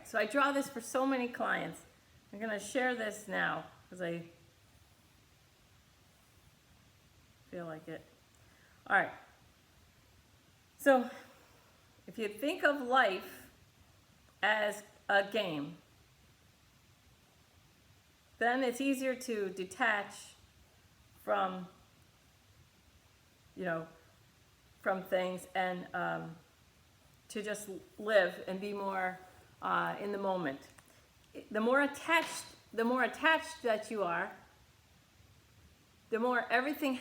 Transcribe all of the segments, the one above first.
so I draw this for so many clients. I'm going to share this now because I feel like it. All right. So if you think of life as a game, then it's easier to detach from, from things and to just live and be more in the moment. The more attached that you are, the more everything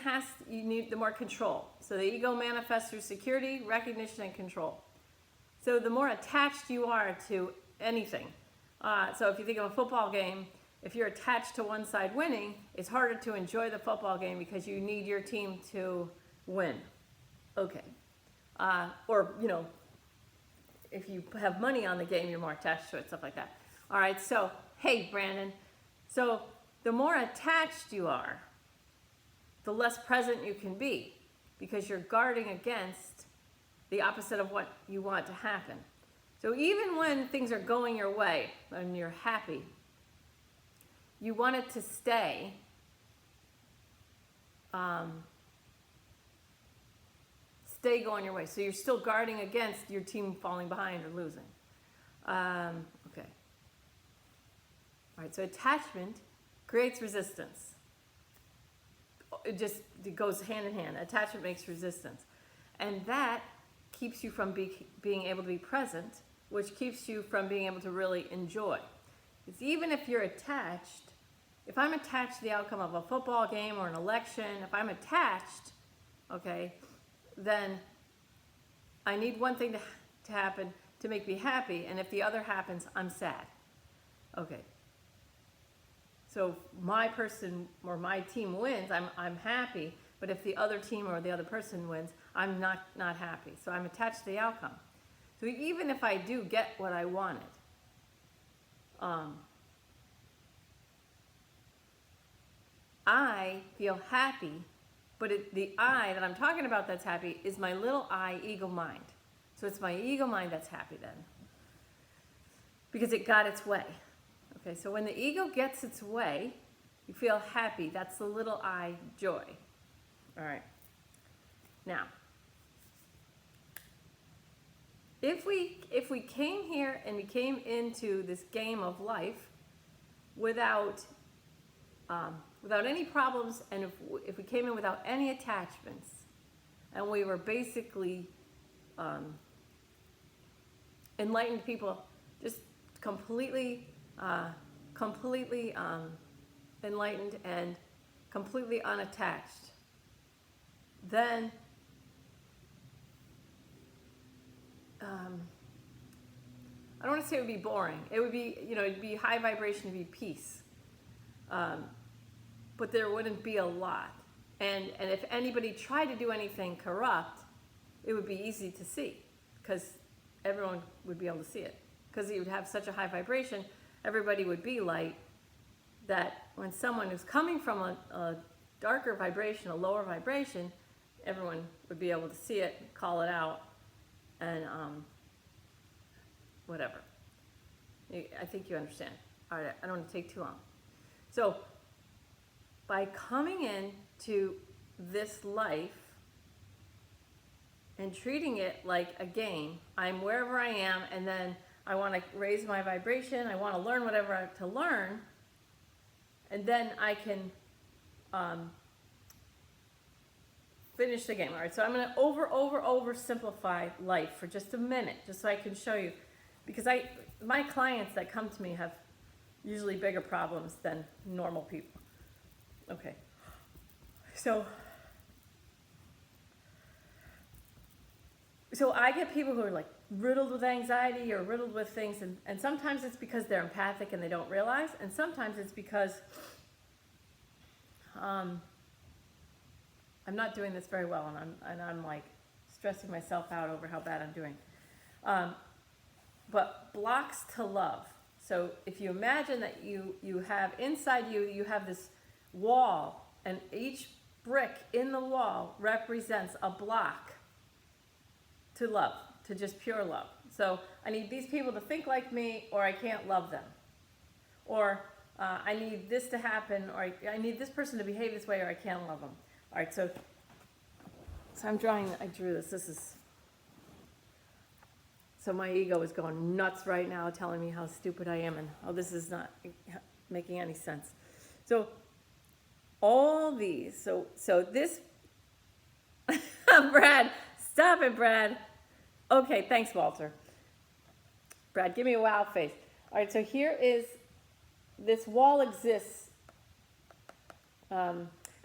you need, the more control. So the ego manifests through security, recognition, and control. So the more attached you are to anything. So if you think of a football game, if you're attached to one side winning, it's harder to enjoy the football game because you need your team to win. Okay. Or, if you have money on the game, you're more attached to it, stuff like that. All right, so, hey, Brandon. So the more attached you are, the less present you can be because you're guarding against the opposite of what you want to happen. So even when things are going your way and you're happy, you want it to stay going your way. So you're still guarding against your team falling behind or losing. Okay. All right, so attachment creates resistance. It goes hand in hand. Attachment makes resistance. And that keeps you from being able to be present, which keeps you from being able to really enjoy. Because even if you're attached, if I'm attached to the outcome of a football game or an election, if I'm attached, okay, then I need one thing to happen to make me happy, and if the other happens, I'm sad. Okay. So my person or my team wins, I'm happy, but if the other team or the other person wins, I'm not happy. So I'm attached to the outcome. So even if I do get what I wanted, I feel happy, but the I that I'm talking about that's happy is my little I ego mind. So it's my ego mind that's happy then, because it got its way. Okay, so when the ego gets its way, you feel happy. That's the little I joy. All right. Now, if we came here and we came into this game of life without any problems, and if we came in without any attachments, and we were basically enlightened people, just completely enlightened and completely unattached, then I don't want to say it would be boring. It would be, it'd be high vibration, it'd be peace. But there wouldn't be a lot. And if anybody tried to do anything corrupt, it would be easy to see because everyone would be able to see it. Because you would have such a high vibration, everybody would be light, that when someone is coming from a darker vibration, a lower vibration, everyone would be able to see it, call it out, and whatever. I think you understand. All right, I don't want to take too long. So, by coming into this life and treating it like a game, I'm wherever I am, and then I want to raise my vibration, I want to learn whatever I have to learn, and then I can finish the game. All right, so I'm going to oversimplify life for just a minute, just so I can show you. Because my clients that come to me have usually bigger problems than normal people. Okay, so I get people who are like riddled with anxiety or riddled with things, and sometimes it's because they're empathic and they don't realize, and sometimes it's because I'm not doing this very well, and I'm like stressing myself out over how bad I'm doing. But blocks to love. So if you imagine that you have inside you have this wall, and each brick in the wall represents a block to love, to just pure love. So I need these people to think like me, or I can't love them. Or I need this to happen, or I need this person to behave this way, or I can't love them. All right, so I'm drawing, I drew this. This is, so my ego is going nuts right now, telling me how stupid I am and how this is not making any sense. So all these, so this, Brad, stop it, Brad. Okay, thanks, Walter. Brad, give me a wow face. All right, so here is, this wall exists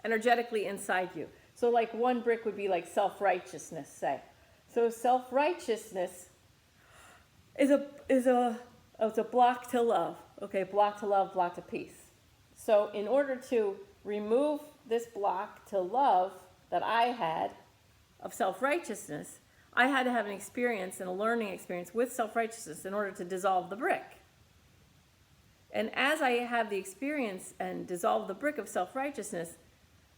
energetically inside you. So like one brick would be like self-righteousness, say. So self-righteousness is a block to love. Okay, block to love, block to peace. So in order to remove this block to love that I had of self-righteousness, I had to have an experience and a learning experience with self-righteousness in order to dissolve the brick. And as I have the experience and dissolve the brick of self-righteousness,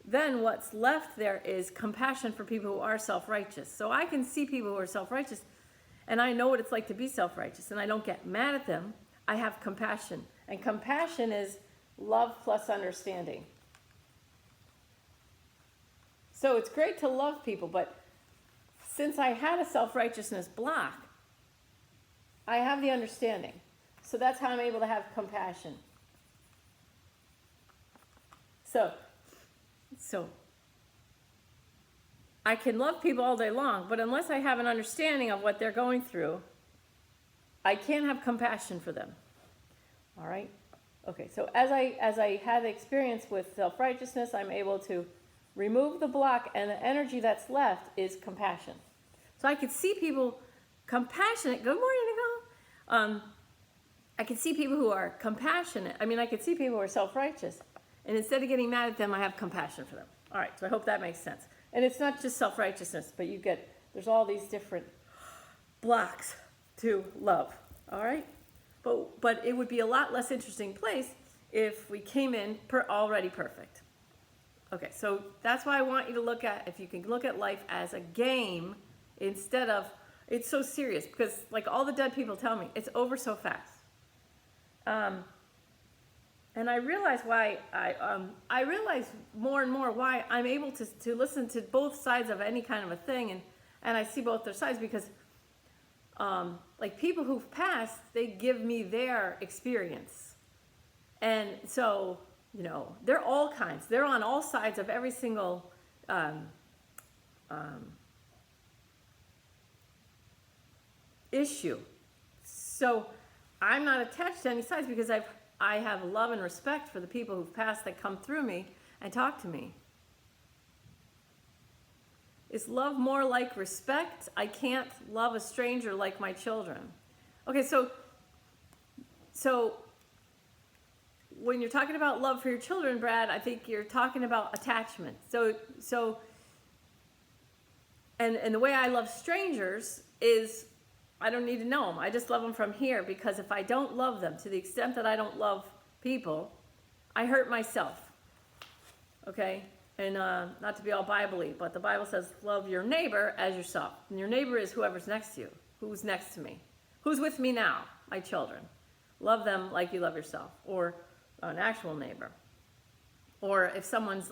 then what's left there is compassion for people who are self-righteous. So I can see people who are self-righteous, and I know what it's like to be self-righteous, and I don't get mad at them. I have compassion. And compassion is love plus understanding. So it's great to love people, but since I had a self-righteousness block, I have the understanding. So that's how I'm able to have compassion. So I can love people all day long, but unless I have an understanding of what they're going through, I can't have compassion for them. All right? Okay, so as I have experience with self-righteousness, I'm able to remove the block, and the energy that's left is compassion. So I could see people compassionate. Good morning, Nicole. I could see people who are compassionate. I mean, I could see people who are self-righteous. And instead of getting mad at them, I have compassion for them. All right, so I hope that makes sense. And it's not just self-righteousness, but there's all these different blocks to love. All right? But it would be a lot less interesting place if we came in already perfect. Okay, so that's why I want you to look at, if you can look at life as a game instead of, it's so serious, because like all the dead people tell me, it's over so fast. And I realize why, I realize more and more why I'm able to listen to both sides of any kind of a thing, and I see both their sides, because like people who've passed, they give me their experience. And so, you know, they're all kinds. They're on all sides of every single issue. So I'm not attached to any sides, because I have love and respect for the people who've passed that come through me and talk to me. Is love more like respect? I can't love a stranger like my children. Okay, so when you're talking about love for your children, Brad, I think you're talking about attachment. So and the way I love strangers is, I don't need to know them. I just love them from here, because if I don't love them to the extent that I don't love people, I hurt myself. Okay? And not to be all Bible-y, but the Bible says, love your neighbor as yourself. And your neighbor is whoever's next to you. Who's next to me? Who's with me now? My children. Love them like you love yourself. Or an actual neighbor. Or if someone's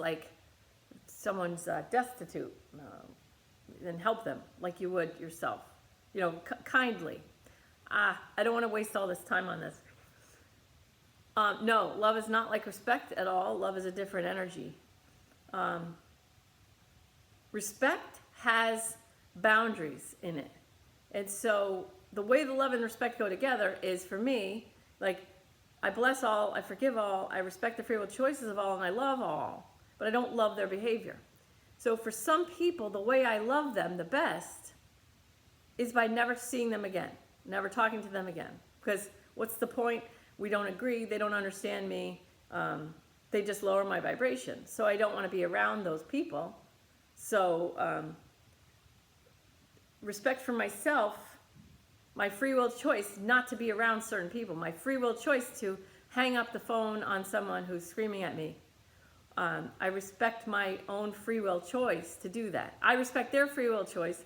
destitute, then help them like you would yourself. You know, kindly. I don't want to waste all this time on this. No, love is not like respect at all. Love is a different energy. Respect has boundaries in it. And so the way the love and respect go together is, for me, like, I bless all, I forgive all, I respect the free will choices of all, and I love all. But I don't love their behavior. So for some people, the way I love them the best is by never seeing them again, never talking to them again. Because what's the point? We don't agree, they don't understand me, they just lower my vibration. So I don't want to be around those people. So respect for myself, my free will choice not to be around certain people, my free will choice to hang up the phone on someone who's screaming at me. I respect my own free will choice to do that. I respect their free will choice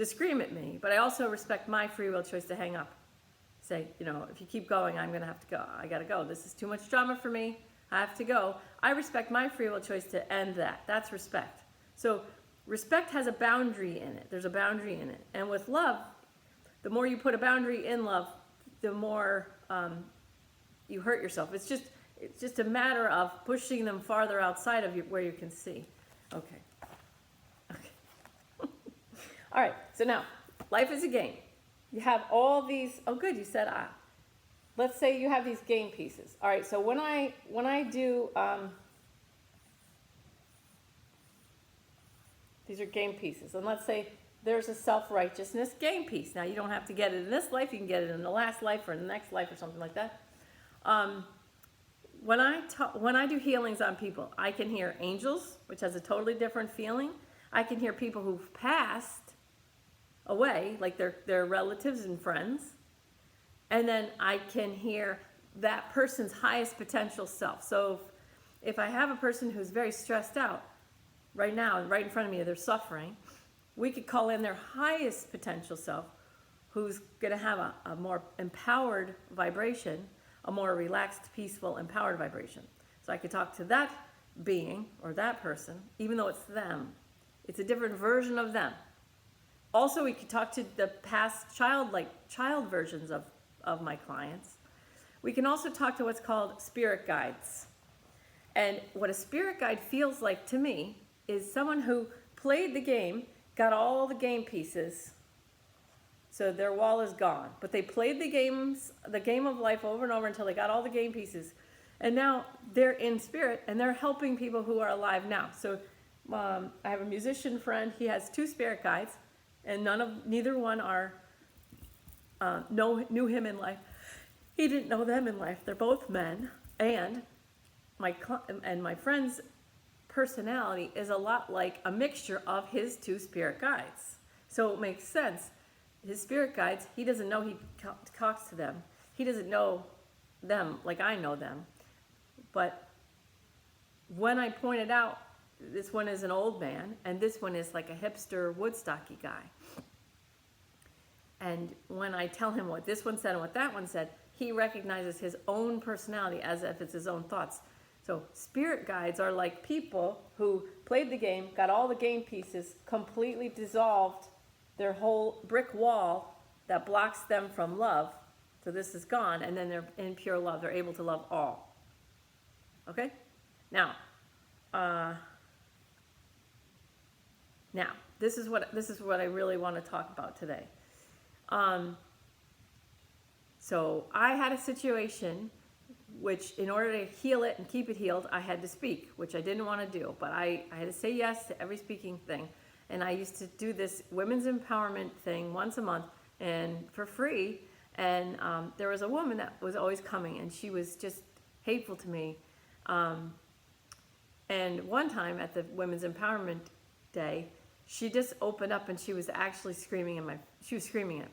to scream at me, but I also respect my free will choice to hang up. Say, if you keep going, I'm going to have to go. I got to go. This is too much drama for me. I have to go. I respect my free will choice to end that. That's respect. So respect has a boundary in it. There's a boundary in it. And with love, the more you put a boundary in love, the more you hurt yourself. It's just a matter of pushing them farther outside of you where you can see. Okay. All right, so now, life is a game. You have all these, oh good, you said let's say you have these game pieces. All right, so when I do, these are game pieces, and let's say there's a self-righteousness game piece. Now, you don't have to get it in this life, you can get it in the last life or in the next life or something like that. When I do healings on people, I can hear angels, which has a totally different feeling. I can hear people who've passed away, like their relatives and friends. And then I can hear that person's highest potential self. So if I have a person who's very stressed out right now, right in front of me, they're suffering, we could call in their highest potential self, who's going to have a more empowered vibration, a more relaxed, peaceful, empowered vibration. So I could talk to that being or that person, even though it's them. It's a different version of them. Also, we could talk to the past child versions of my clients. We can also talk to what's called spirit guides. And what a spirit guide feels like to me is someone who played the game, got all the game pieces, so their wall is gone. But they played the game of life over and over until they got all the game pieces. And now they're in spirit and they're helping people who are alive now. So I have a musician friend, he has 2 spirit guides. And neither one knew him in life. He didn't know them in life. They're both men, and my friend's personality is a lot like a mixture of his 2 spirit guides. So it makes sense. His spirit guides, he doesn't know he talks to them. He doesn't know them like I know them. But when I pointed out, this one is an old man, and this one is like a hipster Woodstocky guy. And when I tell him what this one said and what that one said, he recognizes his own personality as if it's his own thoughts. So spirit guides are like people who played the game, got all the game pieces, completely dissolved their whole brick wall that blocks them from love. So this is gone, and then they're in pure love. They're able to love all. Okay? Now, this is what I really want to talk about today. So I had a situation which, in order to heal it and keep it healed, I had to speak, which I didn't want to do. But I had to say yes to every speaking thing. And I used to do this women's empowerment thing once a month and for free. And there was a woman that was always coming, and she was just hateful to me. And one time at the Women's Empowerment Day, she just opened up and she was actually screaming at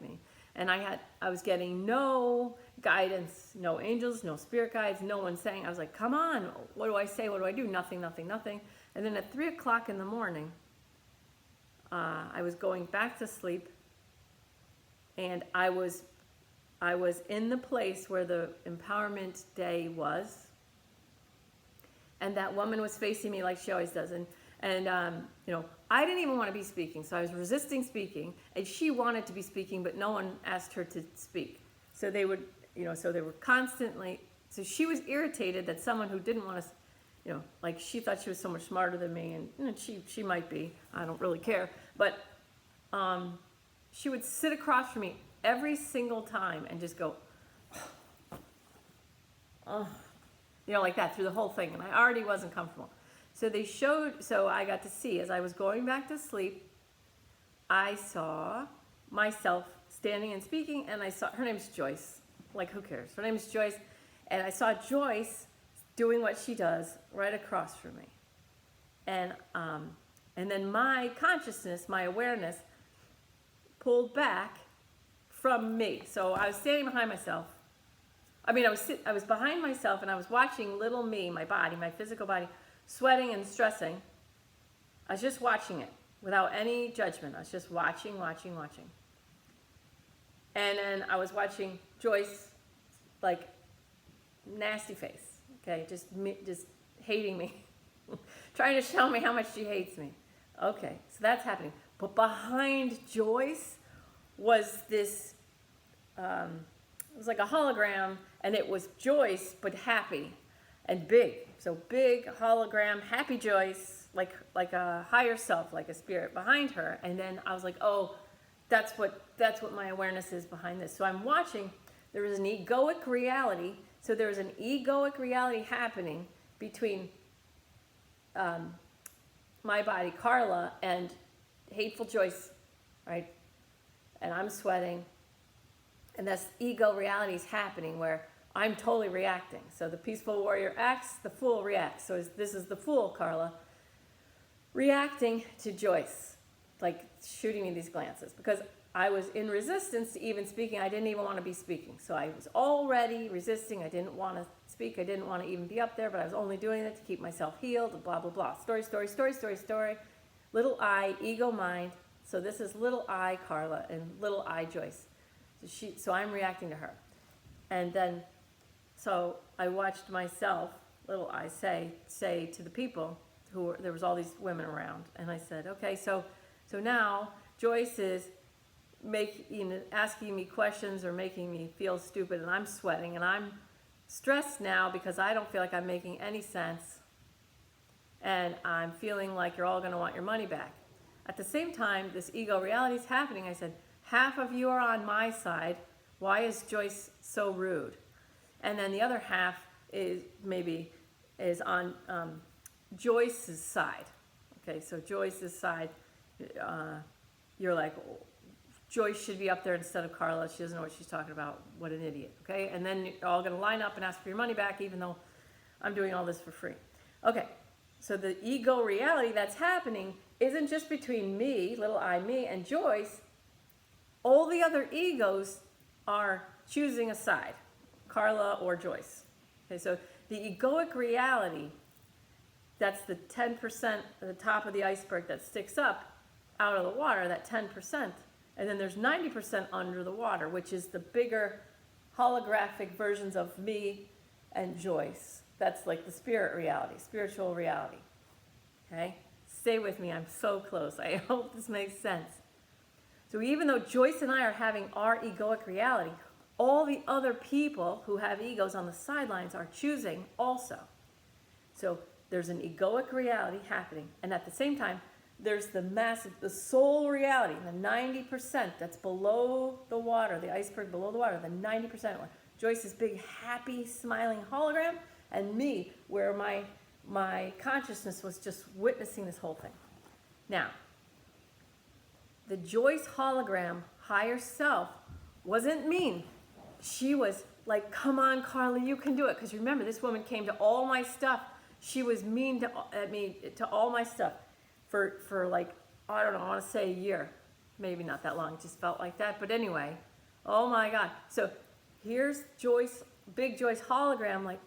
me. And I was getting no guidance, no angels, no spirit guides, no one saying. I was like, come on, what do I say? What do I do? Nothing. And then at 3 o'clock in the morning, I was going back to sleep, and I was in the place where the empowerment day was, and that woman was facing me like she always does. And I didn't even want to be speaking, so I was resisting speaking, and she wanted to be speaking, but no one asked her to speak. So they were constantly, so she was irritated that someone who didn't want to, like she thought she was so much smarter than me, and she might be, I don't really care, but she would sit across from me every single time and just go, like that through the whole thing, and I already wasn't comfortable. So I got to see, as I was going back to sleep, I saw myself standing and speaking, and I saw, her name's Joyce, like who cares, her name is Joyce, and I saw Joyce doing what she does right across from me. And then my consciousness, my awareness, pulled back from me. So I was standing behind myself. I was behind myself, and I was watching little me, my body, my physical body, sweating and stressing. I was just watching it. without any judgment. I was just watching. And then I was watching Joyce, like, nasty face, okay, just hating me, trying to show me how much she hates me. Okay, so that's happening. But behind Joyce was this, it was like a hologram, and it was Joyce, but happy and big. So big hologram, happy Joyce, like a higher self, like a spirit behind her. And then I was like, oh, that's what my awareness is behind this. So I'm watching. There is an egoic reality. So there's an egoic reality happening between my body, Carla, and hateful Joyce, right? And I'm sweating. And this ego reality is happening where I'm totally reacting. So the peaceful warrior acts, the fool reacts. So this is the fool, Carla, reacting to Joyce, like shooting me these glances. Because I was in resistance to even speaking. I didn't even want to be speaking. So I was already resisting. I didn't want to speak. I didn't want to even be up there, but I was only doing it to keep myself healed, and blah, blah, blah. Story. Little I, ego mind. So this is little I, Carla, and little I, Joyce. So I'm reacting to her. And then, so I watched myself, little I, say to the people there was all these women around. And I said, okay, so now Joyce is asking me questions or making me feel stupid, and I'm sweating, and I'm stressed now because I don't feel like I'm making any sense, and I'm feeling like you're all going to want your money back. At the same time, this ego reality is happening. I said, half of you are on my side. Why is Joyce so rude? And then the other half is on Joyce's side. Okay, so Joyce's side, you're like, Joyce should be up there instead of Carla. She doesn't know what she's talking about. What an idiot. Okay, and then you're all going to line up and ask for your money back, even though I'm doing all this for free. Okay, so the ego reality that's happening isn't just between me, little I, me, and Joyce. All the other egos are choosing a side, Carla or Joyce. Okay, so the egoic reality, that's the 10% at the top of the iceberg that sticks up out of the water, that 10%. And then there's 90% under the water, which is the bigger holographic versions of me and Joyce. That's like the spirit reality, spiritual reality. Okay? Stay with me. I'm so close. I hope this makes sense. So even though Joyce and I are having our egoic reality, all the other people who have egos on the sidelines are choosing also. So there's an egoic reality happening. And at the same time, there's the soul reality, the 90% that's below the water, the iceberg below the water, the 90%. Joyce's big, happy, smiling hologram, and me, where my consciousness was just witnessing this whole thing. Now, the Joyce hologram, higher self, wasn't mean. She was like, come on, Carla, you can do it. Because remember, this woman came to all my stuff. She was mean to all my stuff. For like, I don't know, I want to say a year. Maybe not that long, it just felt like that. But anyway, oh my God. So here's Joyce, big Joyce hologram, like,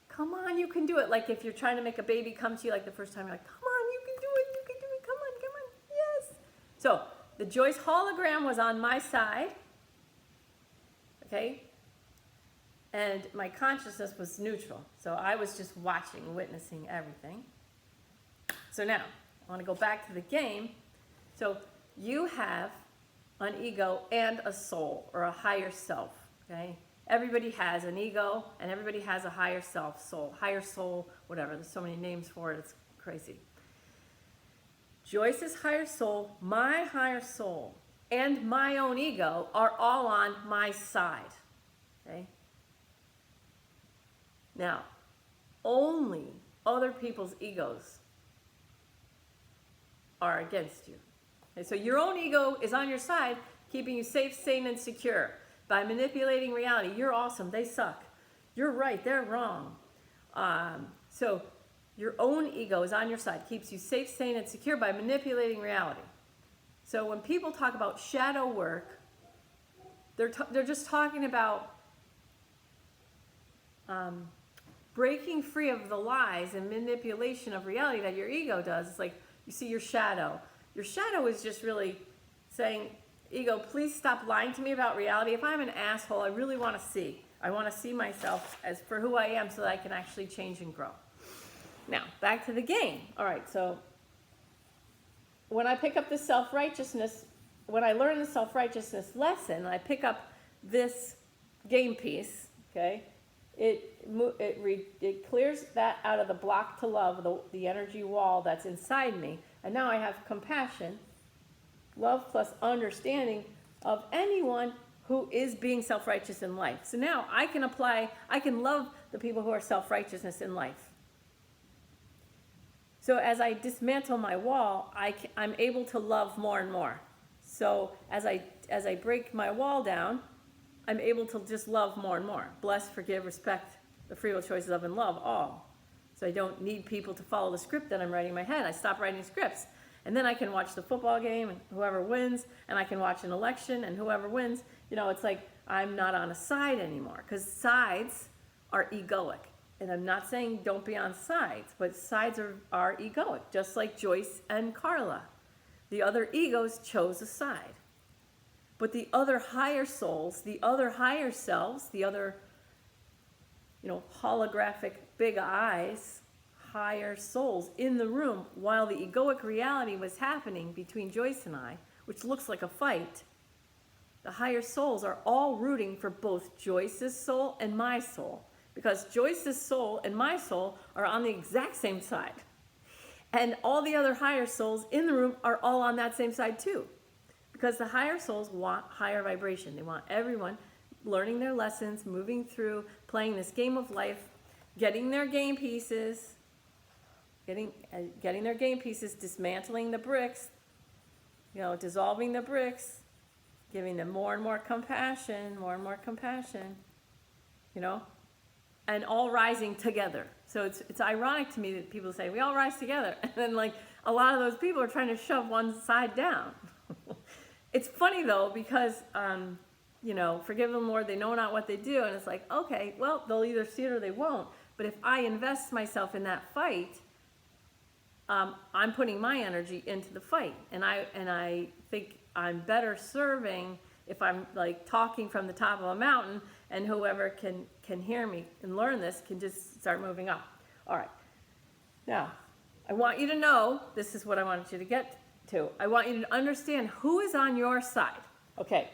come on, you can do it. Like if you're trying to make a baby come to you like the first time, you're like, come on, you can do it, come on, yes. So the Joyce hologram was on my side, okay? And my consciousness was neutral. So I was just watching, witnessing everything. So now, I want to go back to the game. So you have an ego and a soul, or a higher self, okay? Everybody has an ego, and everybody has a higher self, soul, higher soul, whatever. There's so many names for it, it's crazy. Joyce's higher soul, my higher soul, and my own ego are all on my side, okay? Now, only other people's egos are against you. Okay, so your own ego is on your side, keeping you safe, sane, and secure. By manipulating reality, you're awesome, they suck. You're right, they're wrong. So your own ego is on your side, keeps you safe, sane, and secure by manipulating reality. So when people talk about shadow work, they're just talking about breaking free of the lies and manipulation of reality that your ego does. It's like, you see your shadow. Your shadow is just really saying, ego, please stop lying to me about reality. If I'm an asshole, I really want to see. I want to see myself as for who I am so that I can actually change and grow. Now, back to the game. All right, so when I pick up the self-righteousness, when I learn the self-righteousness lesson, I pick up this game piece, okay? It clears that out of the block to love, the energy wall that's inside me. And now I have compassion, love plus understanding of anyone who is being self-righteous in life. So now I can love the people who are self-righteousness in life. So as I dismantle my wall, I'm able to love more and more. So as I break my wall down, I'm able to just love more and more. Bless, forgive, respect, the free will, choices of, and love all. So I don't need people to follow the script that I'm writing in my head. I stop writing scripts. And then I can watch the football game and whoever wins, and I can watch an election and whoever wins. It's like I'm not on a side anymore, because sides are egoic. And I'm not saying don't be on sides, but sides are egoic, just like Joyce and Carla. The other egos chose a side. But the other higher souls, the other higher selves, the other, holographic big eyes, higher souls in the room, while the egoic reality was happening between Joyce and I, which looks like a fight, the higher souls are all rooting for both Joyce's soul and my soul. Because Joyce's soul and my soul are on the exact same side. And all the other higher souls in the room are all on that same side too. Because the higher souls want higher vibration. They want everyone learning their lessons, moving through, playing this game of life, getting their game pieces, getting their game pieces, dismantling the bricks, dissolving the bricks, giving them more and more compassion, and all rising together. So it's ironic to me that people say, we all rise together. And then a lot of those people are trying to shove one side down. It's funny though, because, forgive them, Lord, they know not what they do. And it's like, okay, well, they'll either see it or they won't. But if I invest myself in that fight, I'm putting my energy into the fight. And I think I'm better serving if I'm talking from the top of a mountain, and whoever can hear me and learn this can just start moving up. All right. Now, I want you to know, this is what I wanted you to get to. I want you to understand who is on your side. Okay.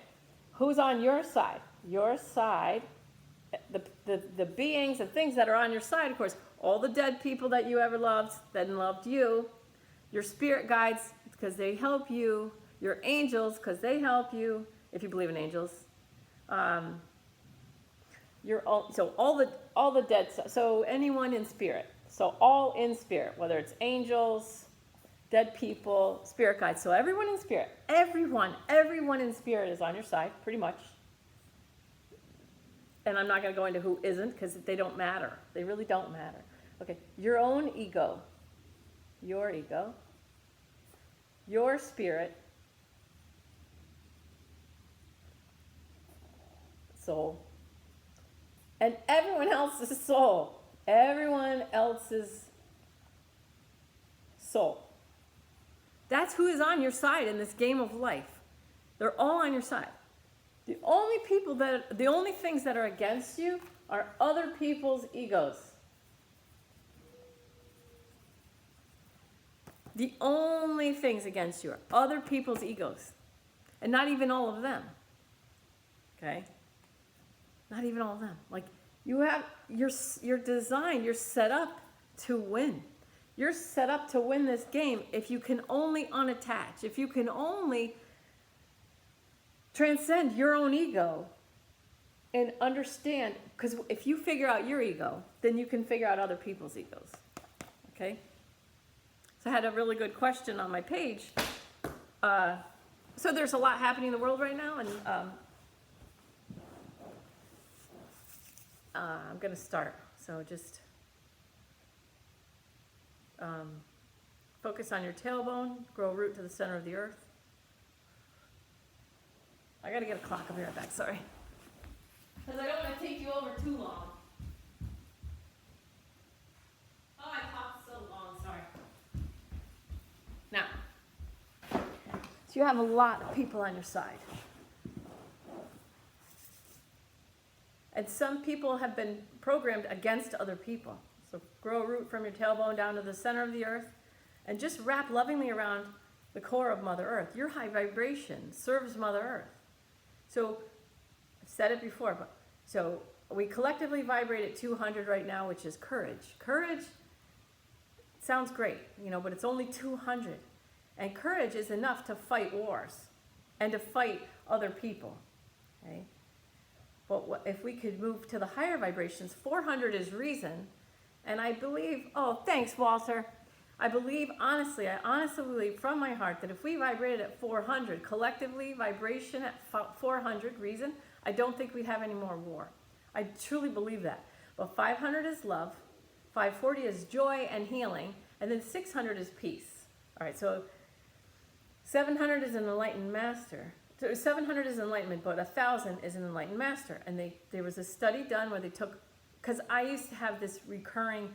Who's on your side? Your side, the beings and things that are on your side, of course, all the dead people that you ever loved, that loved you, your spirit guides, because they help you, your angels, because they help you, if you believe in angels. So all the dead, so anyone in spirit. So all in spirit, whether it's angels, dead people, spirit guides. So everyone in spirit, everyone in spirit is on your side, pretty much. And I'm not going to go into who isn't, because they don't matter. They really don't matter. Okay, your own ego, your spirit, soul, and everyone else's soul. Everyone else's soul. That's who is on your side in this game of life. They're all on your side. The only things that are against you are other people's egos. The only things against you are other people's egos. And not even all of them. Okay? Not even all of them. You're designed, you're set up to win. You're set up to win this game if you can only unattach, if you can only transcend your own ego and understand, because if you figure out your ego, then you can figure out other people's egos. Okay? So I had a really good question on my page. So there's a lot happening in the world right now, and I'm going to start. So just focus on your tailbone, grow root to the center of the earth. I got to get a clock. I'll be right back, sorry. Because I don't want to take you over too long. Oh, I talked so long, sorry. Now, So you have a lot of people on your side. And some people have been programmed against other people. So grow a root from your tailbone down to the center of the earth and just wrap lovingly around the core of Mother Earth. Your high vibration serves Mother Earth. So I've said it before, but so we collectively vibrate at 200 right now, which is courage. Courage sounds great, but it's only 200. And courage is enough to fight wars and to fight other people. Okay? But if we could move to the higher vibrations, 400 is reason. And I believe, oh, thanks, Walter. I honestly believe from my heart that if we vibrated at 400, collectively vibration at 400, reason, I don't think we'd have any more war. I truly believe that. But 500 is love, 540 is joy and healing, and then 600 is peace. All right, so 700 is an enlightened master. So 700 is enlightenment, but 1,000 is an enlightened master. And there was a study done where they took, because I used to have this recurring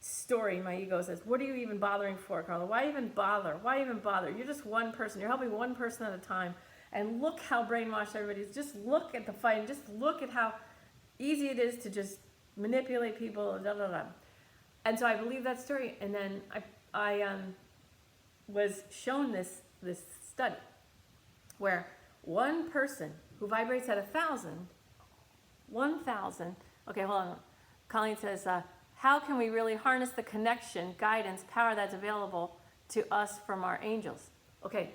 story. My ego says, what are you even bothering for, Carla? Why even bother? Why even bother? You're just one person. You're helping one person at a time. And look how brainwashed everybody is. Just look at the fight and just look at how easy it is to just manipulate people. Da, da, da. And so I believe that story. And then I was shown this study where one person who vibrates at 1,000, okay, hold on. Colleen says, how can we really harness the connection, guidance, power that's available to us from our angels? Okay,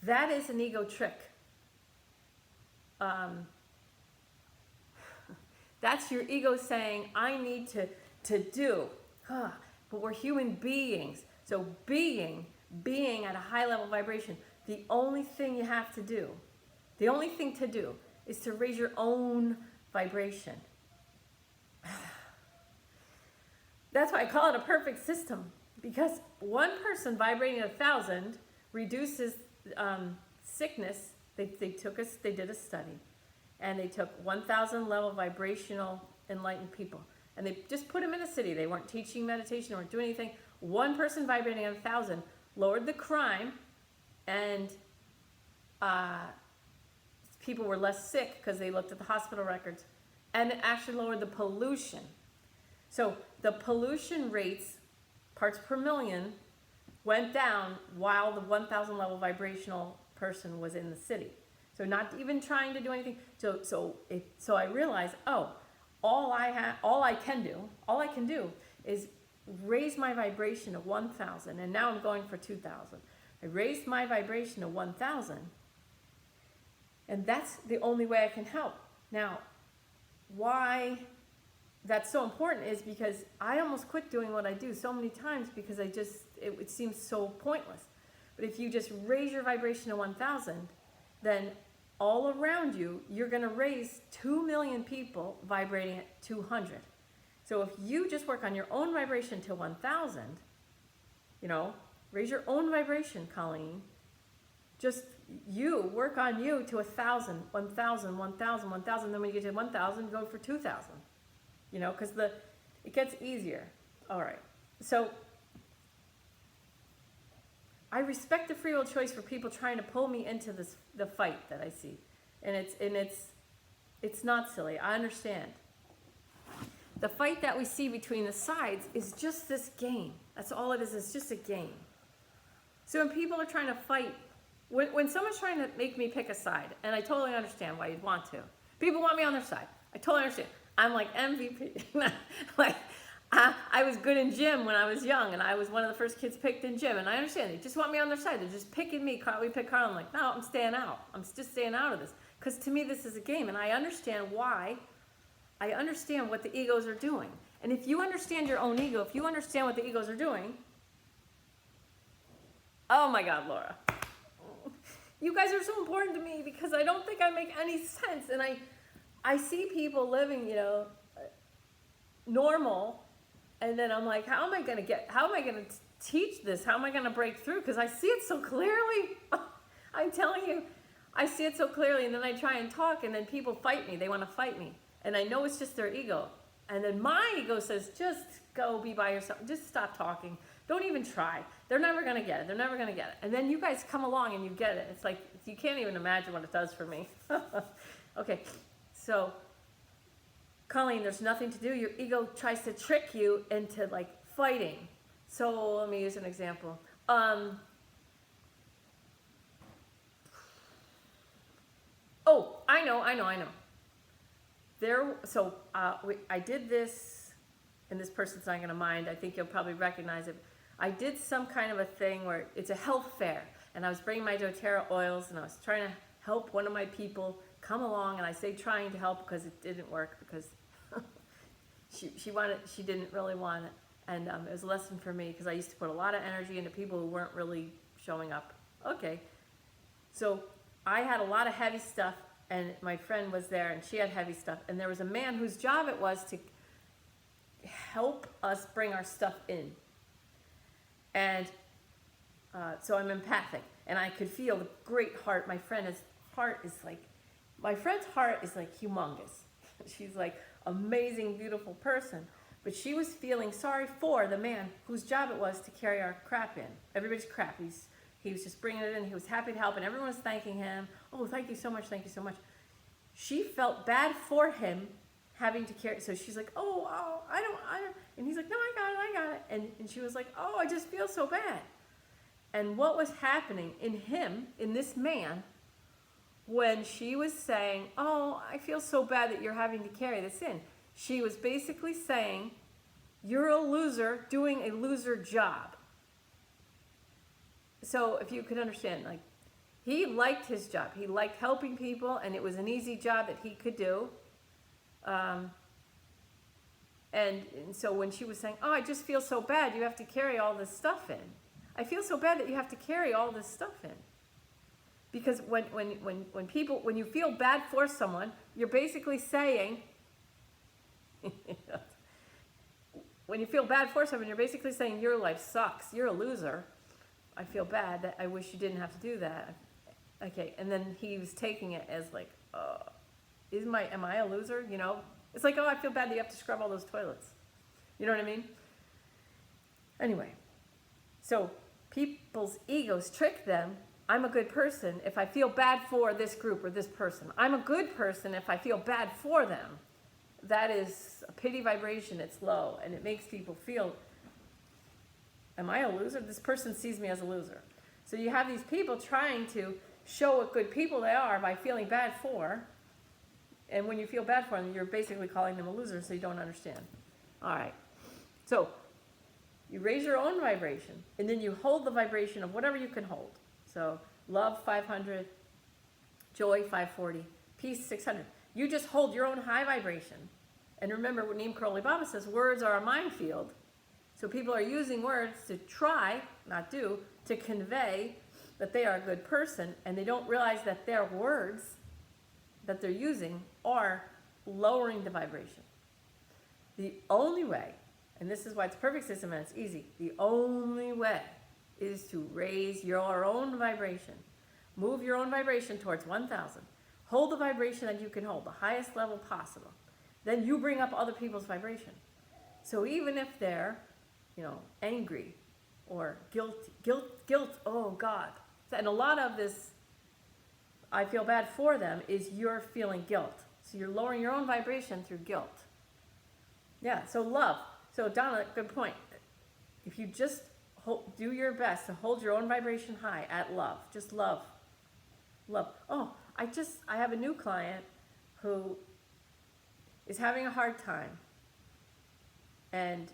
that is an ego trick. That's your ego saying, I need to do. But we're human beings. So being at a high level vibration, the only thing you have to do, the only thing to do is to raise your own vibration. That's why I call it a perfect system, because one person vibrating at 1,000 reduces sickness. They did a study, and they took 1,000 level vibrational enlightened people, and they just put them in a city. They weren't teaching meditation, they weren't doing anything. One person vibrating at 1,000 lowered the crime, and people were less sick because they looked at the hospital records, and it actually lowered the pollution. So the pollution rates, parts per million, went down while the 1,000 level vibrational person was in the city. So not even trying to do anything. So I realized, all I can do is raise my vibration to 1,000, and now I'm going for 2,000. I raised my vibration to 1,000, and that's the only way I can help. Now, why that's so important is because I almost quit doing what I do so many times because it seems so pointless. But if you just raise your vibration to 1,000, then all around you, you're going to raise 2 million people vibrating at 200. So if you just work on your own vibration to 1,000, raise your own vibration, Colleen. Just you work on you to 1,000, 1,000, 1,000, 1,000. Then when you get to 1,000, go for 2,000. Because it gets easier. All right. So I respect the free will choice for people trying to pull me into the fight that I see, and it's not silly. I understand. The fight that we see between the sides is just this game. That's all it is. It's just a game. So when people are trying to fight, when someone's trying to make me pick a side, and I totally understand why you'd want to. People want me on their side. I totally understand. I'm like MVP. I was good in gym when I was young, and I was one of the first kids picked in gym, and I understand. They just want me on their side. They're just picking me. We pick Carl. I'm like, no, I'm staying out. I'm just staying out of this. Because to me, this is a game, and I understand why. I understand what the egos are doing. And if you understand your own ego, if you understand what the egos are doing, oh my God, Laura. You guys are so important to me because I don't think I make any sense. And I see people living, normal, and then I'm like, how am I going to teach this? How am I going to break through? Because I see it so clearly. I'm telling you, I see it so clearly, and then I try and talk, and then people fight me. They want to fight me. And I know it's just their ego. And then my ego says, just go be by yourself. Just stop talking. Don't even try. They're never going to get it. They're never going to get it. And then you guys come along and you get it. It's like, you can't even imagine what it does for me. Okay, so Colleen, there's nothing to do. Your ego tries to trick you into like fighting. So let me use an example. Oh, I know. I did this, and this person's not going to mind. I think you'll probably recognize it. I did some kind of a thing where it's a health fair, and I was bringing my doTERRA oils, and I was trying to help one of my people come along, and I say trying to help because it didn't work, because she didn't really want it, and it was a lesson for me, because I used to put a lot of energy into people who weren't really showing up. Okay, so I had a lot of heavy stuff, and my friend was there, and she had heavy stuff, and there was a man whose job it was to help us bring our stuff in. And so I'm empathic, and I could feel the great heart. My friend's heart is like humongous. She's like amazing, beautiful person. But she was feeling sorry for the man whose job it was to carry our crap in. Everybody's crap. He was just bringing it in. He was happy to help, and everyone was thanking him. Oh, thank you so much. Thank you so much. She felt bad for him having to carry. So she's like, oh, I don't. And he's like, no, I got it. And she was like, oh, I just feel so bad. And what was happening in him, in this man, when she was saying, oh, I feel so bad that you're having to carry this in, she was basically saying, you're a loser doing a loser job. So if you could understand, like, he liked his job. He liked helping people, and it was an easy job that he could do. And so when she was saying, oh, I just feel so bad, you have to carry all this stuff in. I feel so bad that you have to carry all this stuff in. Because when you feel bad for someone, you're basically saying, when you feel bad for someone, you're basically saying your life sucks, you're a loser. I feel bad that I wish you didn't have to do that. Okay, and then he was taking it as like, am I a loser? You know, it's like, oh, I feel bad that you have to scrub all those toilets. You know what I mean? Anyway, so people's egos trick them. I'm a good person if I feel bad for this group or this person. I'm a good person if I feel bad for them. That is a pity vibration. It's low, and it makes people feel, am I a loser? This person sees me as a loser. So you have these people trying to show what good people they are by feeling bad for, and when you feel bad for them, you're basically calling them a loser, so you don't understand. All right. So you raise your own vibration, and then you hold the vibration of whatever you can hold. So love 500, joy 540, peace 600. You just hold your own high vibration. And remember what Neem Karoli Baba says, words are a minefield. So people are using words to try, not do, to convey that they are a good person, and they don't realize that their words that they're using are lowering the vibration. The only way, and this is why it's a perfect system and it's easy, the only way is to raise your own vibration. Move your own vibration towards 1,000. Hold the vibration that you can hold, the highest level possible. Then you bring up other people's vibration. So even if they're, angry or guilt, oh God. And a lot of this, I feel bad for them, is you're feeling guilt. So you're lowering your own vibration through guilt. Yeah, so love. So Donna, good point. If you just do your best to hold your own vibration high at love, just love. Love. Oh, I have a new client who is having a hard time. And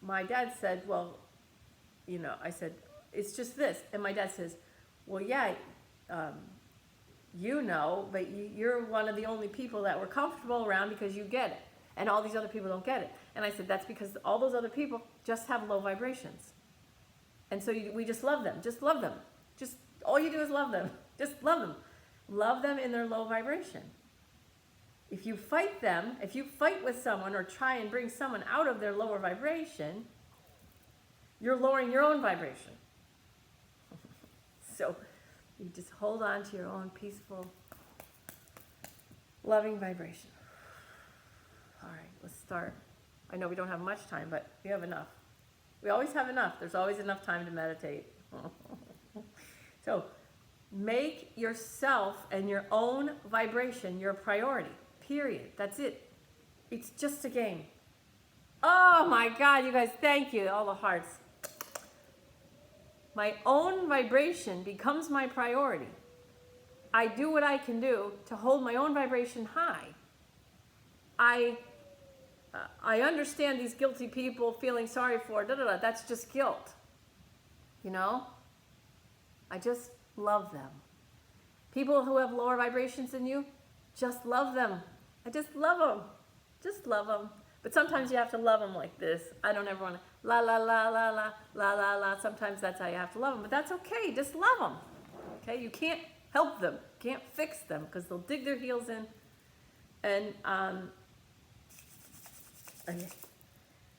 my dad said, well, I said, it's just this. And my dad says, well, yeah, but you're one of the only people that we're comfortable around because you get it. And all these other people don't get it. And I said, that's because all those other people just have low vibrations. And so we just love them. Just love them. Just all you do is love them. Just love them. Love them in their low vibration. If you fight them, if you fight with someone or try and bring someone out of their lower vibration, you're lowering your own vibration. So you just hold on to your own peaceful, loving vibration. All right, let's start. I know we don't have much time, but we have enough. We always have enough. There's always enough time to meditate. So make yourself and your own vibration your priority. Period. That's it. It's just a game. Oh my God, you guys, thank you. All the hearts. My own vibration becomes my priority. I do what I can do to hold my own vibration high. I understand these guilty people feeling sorry for, that's just guilt. You know? I just love them. People who have lower vibrations than you, just love them. I just love them. Just love them. But sometimes you have to love them like this. I don't ever want to la la la la la la la la. Sometimes that's how you have to love them. But that's okay. Just love them. Okay? You can't help them. Can't fix them because they'll dig their heels in. And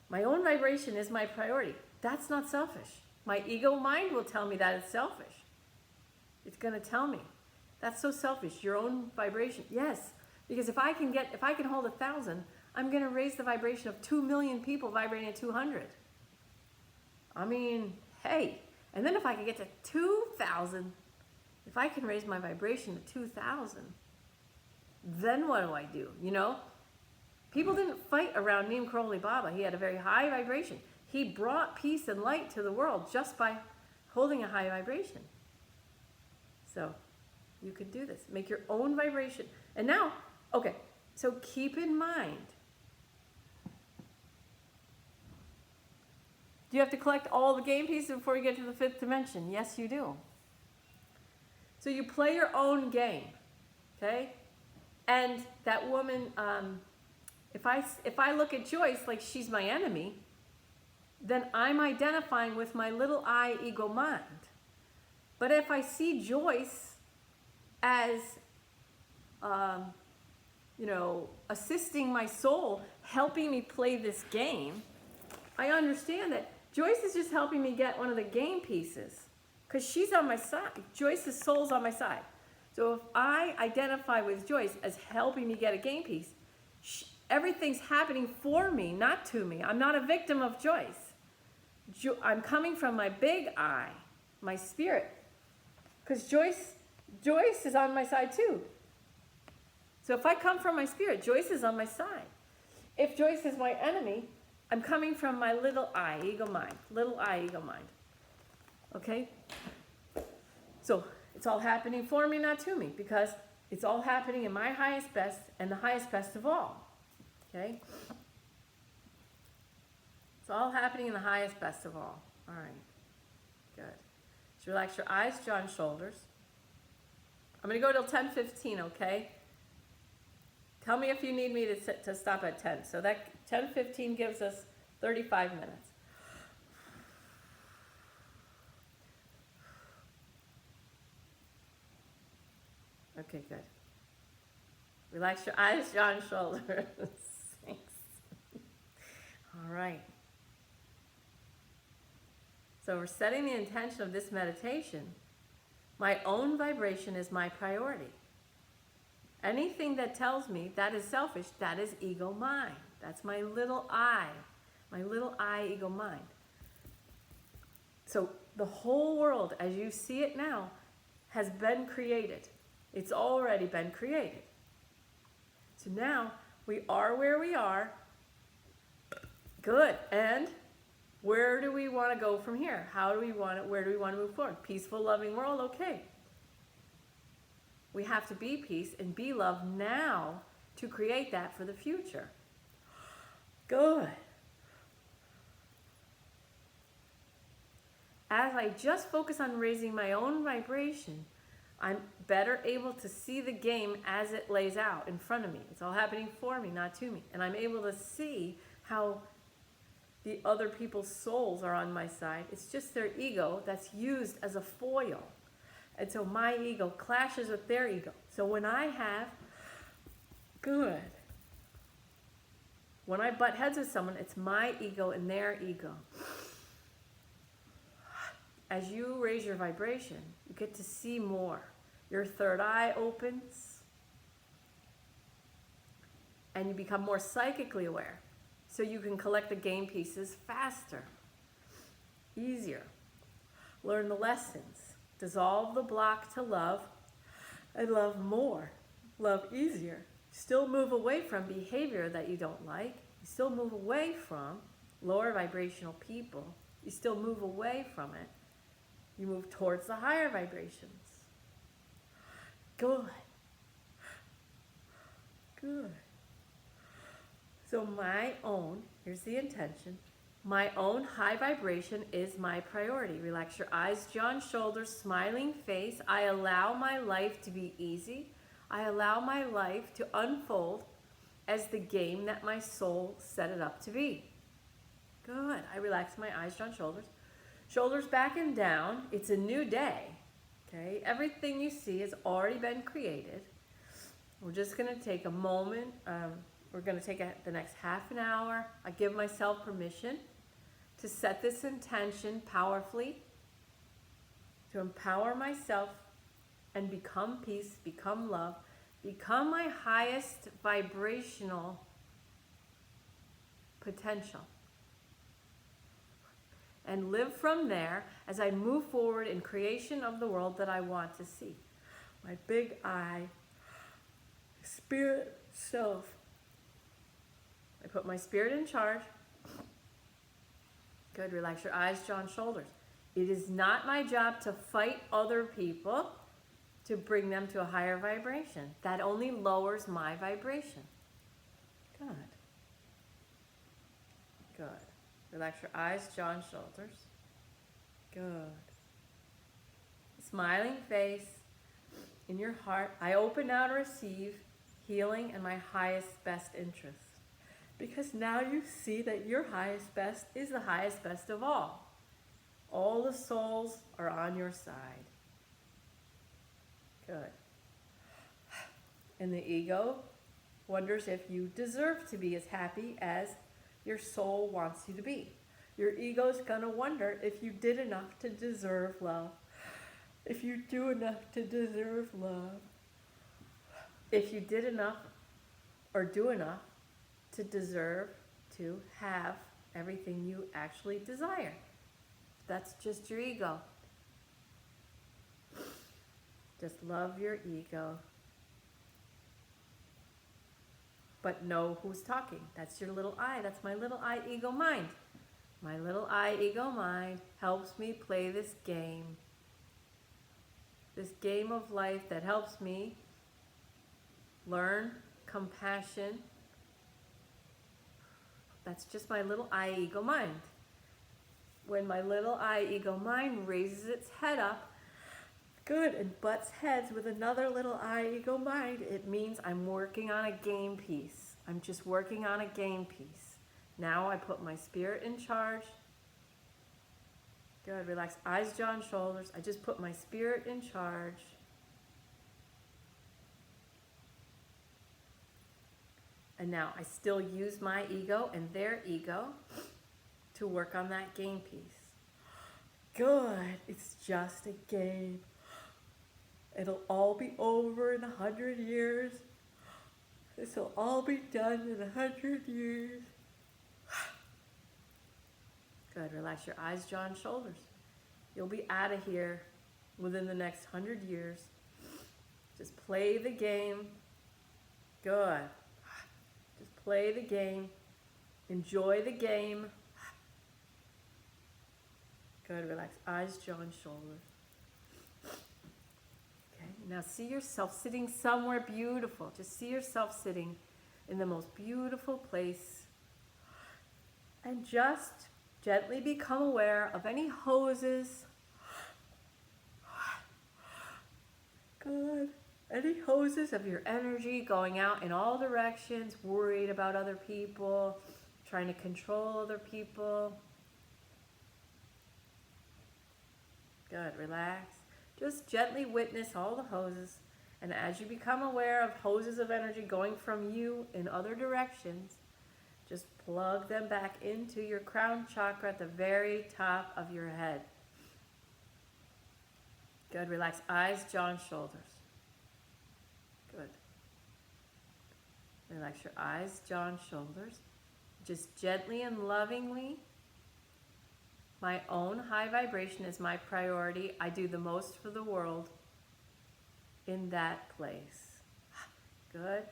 my own vibration is my priority. That's not selfish. My ego mind will tell me that it's selfish. It's going to tell me. That's so selfish. Your own vibration. Yes. Because if I can hold 1,000, I'm going to raise the vibration of 2 million people vibrating at 200. I mean, hey. And then if I can get to 2,000, if I can raise my vibration to 2,000, then what do I do? You know? People didn't fight around Neem Karoli Baba. He had a very high vibration. He brought peace and light to the world just by holding a high vibration. So you could do this. Make your own vibration. And now, okay, so keep in mind, do you have to collect all the game pieces before you get to the 5th dimension? Yes, you do. So you play your own game, okay? And that woman, if I look at Joyce like she's my enemy, then I'm identifying with my little I ego mind. But if I see Joyce as, assisting my soul, helping me play this game, I understand that Joyce is just helping me get one of the game pieces because she's on my side. Joyce's soul's on my side. So if I identify with Joyce as helping me get a game piece, everything's happening for me, not to me. I'm not a victim of Joyce. I'm coming from my big I, my spirit. Because Joyce is on my side too. So if I come from my spirit, Joyce is on my side. If Joyce is my enemy, I'm coming from my little I, ego mind. Little I, ego mind. Okay? So it's all happening for me, not to me. Because it's all happening in my highest best and the highest best of all. Okay? It's all happening in the highest best of all. All right. Good. So relax your eyes, jaw, and shoulders. I'm going to go till 10:15, okay? Tell me if you need me to stop at 10. So that 10:15 gives us 35 minutes. Okay, good. Relax your eyes, jaw, and shoulders. Thanks. All right. So we're setting the intention of this meditation. My own vibration is my priority. Anything that tells me that is selfish, that is ego mind. That's my little I ego mind. So the whole world, as you see it now, has been created. It's already been created. So now we are where we are. Good. And where do we want to go from here? Where do we want to move forward? Peaceful, loving world? Okay. We have to be peace and be love now to create that for the future. Good. As I just focus on raising my own vibration, I'm better able to see the game as it lays out in front of me. It's all happening for me, not to me. And I'm able to see how the other people's souls are on my side. It's just their ego that's used as a foil. And so my ego clashes with their ego. So when I butt heads with someone, it's my ego and their ego. As you raise your vibration, you get to see more. Your third eye opens, and you become more psychically aware. So you can collect the game pieces faster. easier. Learn the lessons. Dissolve the block to love and love more. Love easier. Still move away from behavior that you don't like. You still move away from lower vibrational people. You still move away from it. You move towards the higher vibrations. Good. Good. So here's the intention. My own high vibration is my priority. Relax your eyes, jaw, and shoulders, smiling face. I allow my life to be easy. I allow my life to unfold as the game that my soul set it up to be. Good. I relax my eyes, jaw, and shoulders. Shoulders back and down. It's a new day. Okay? Everything you see has already been created. We're just going to take a moment. We're going to take the next half an hour. I give myself permission to set this intention powerfully, to empower myself and become peace, become love, become my highest vibrational potential. And live from there as I move forward in creation of the world that I want to see. My big I, spirit self. I put my spirit in charge. Good, relax your eyes, jaw, and shoulders. It is not my job to fight other people to bring them to a higher vibration. That only lowers my vibration. Good. Good. Relax your eyes, jaw, and shoulders. Good. Smiling face in your heart. I open now to receive healing and my highest best interest. Because now you see that your highest best is the highest best of all. All the souls are on your side. Good. And the ego wonders if you deserve to be as happy as your soul wants you to be. Your ego's gonna wonder if you did enough to deserve love. If you do enough to deserve love. If you did enough or do enough to deserve to have everything you actually desire. That's just your ego. Just love your ego. But know who's talking. That's your little I. That's my little I ego mind. My little I ego mind helps me play this game. This game of life that helps me learn compassion. That's just my little I ego mind. When my little I ego mind raises its head up, good, and butts heads with another little I ego mind, it means I'm working on a game piece. I'm just working on a game piece. Now I put my spirit in charge. Good, relax eyes, jaw, and shoulders. I just put my spirit in charge. And now I still use my ego and their ego to work on that game piece. Good, it's just a game. It'll all be over in 100 years. This will all be done in 100 years. Good, relax your eyes, jaw, and shoulders. You'll be out of here within the next 100 years. Just play the game. Good. Just play the game. Enjoy the game. Good, relax eyes, jaw, and shoulders. Okay, now see yourself sitting somewhere beautiful. Just see yourself sitting in the most beautiful place. And just gently become aware of any hoses. Good. Any hoses of your energy going out in all directions, worried about other people, trying to control other people. Good, relax. Just gently witness all the hoses. And as you become aware of hoses of energy going from you in other directions, just plug them back into your crown chakra at the very top of your head. Good, relax eyes, jaw, and shoulders. Good. Relax your eyes, jaw, and shoulders. Just gently and lovingly My own high vibration is my priority. I do the most for the world in that place. Good.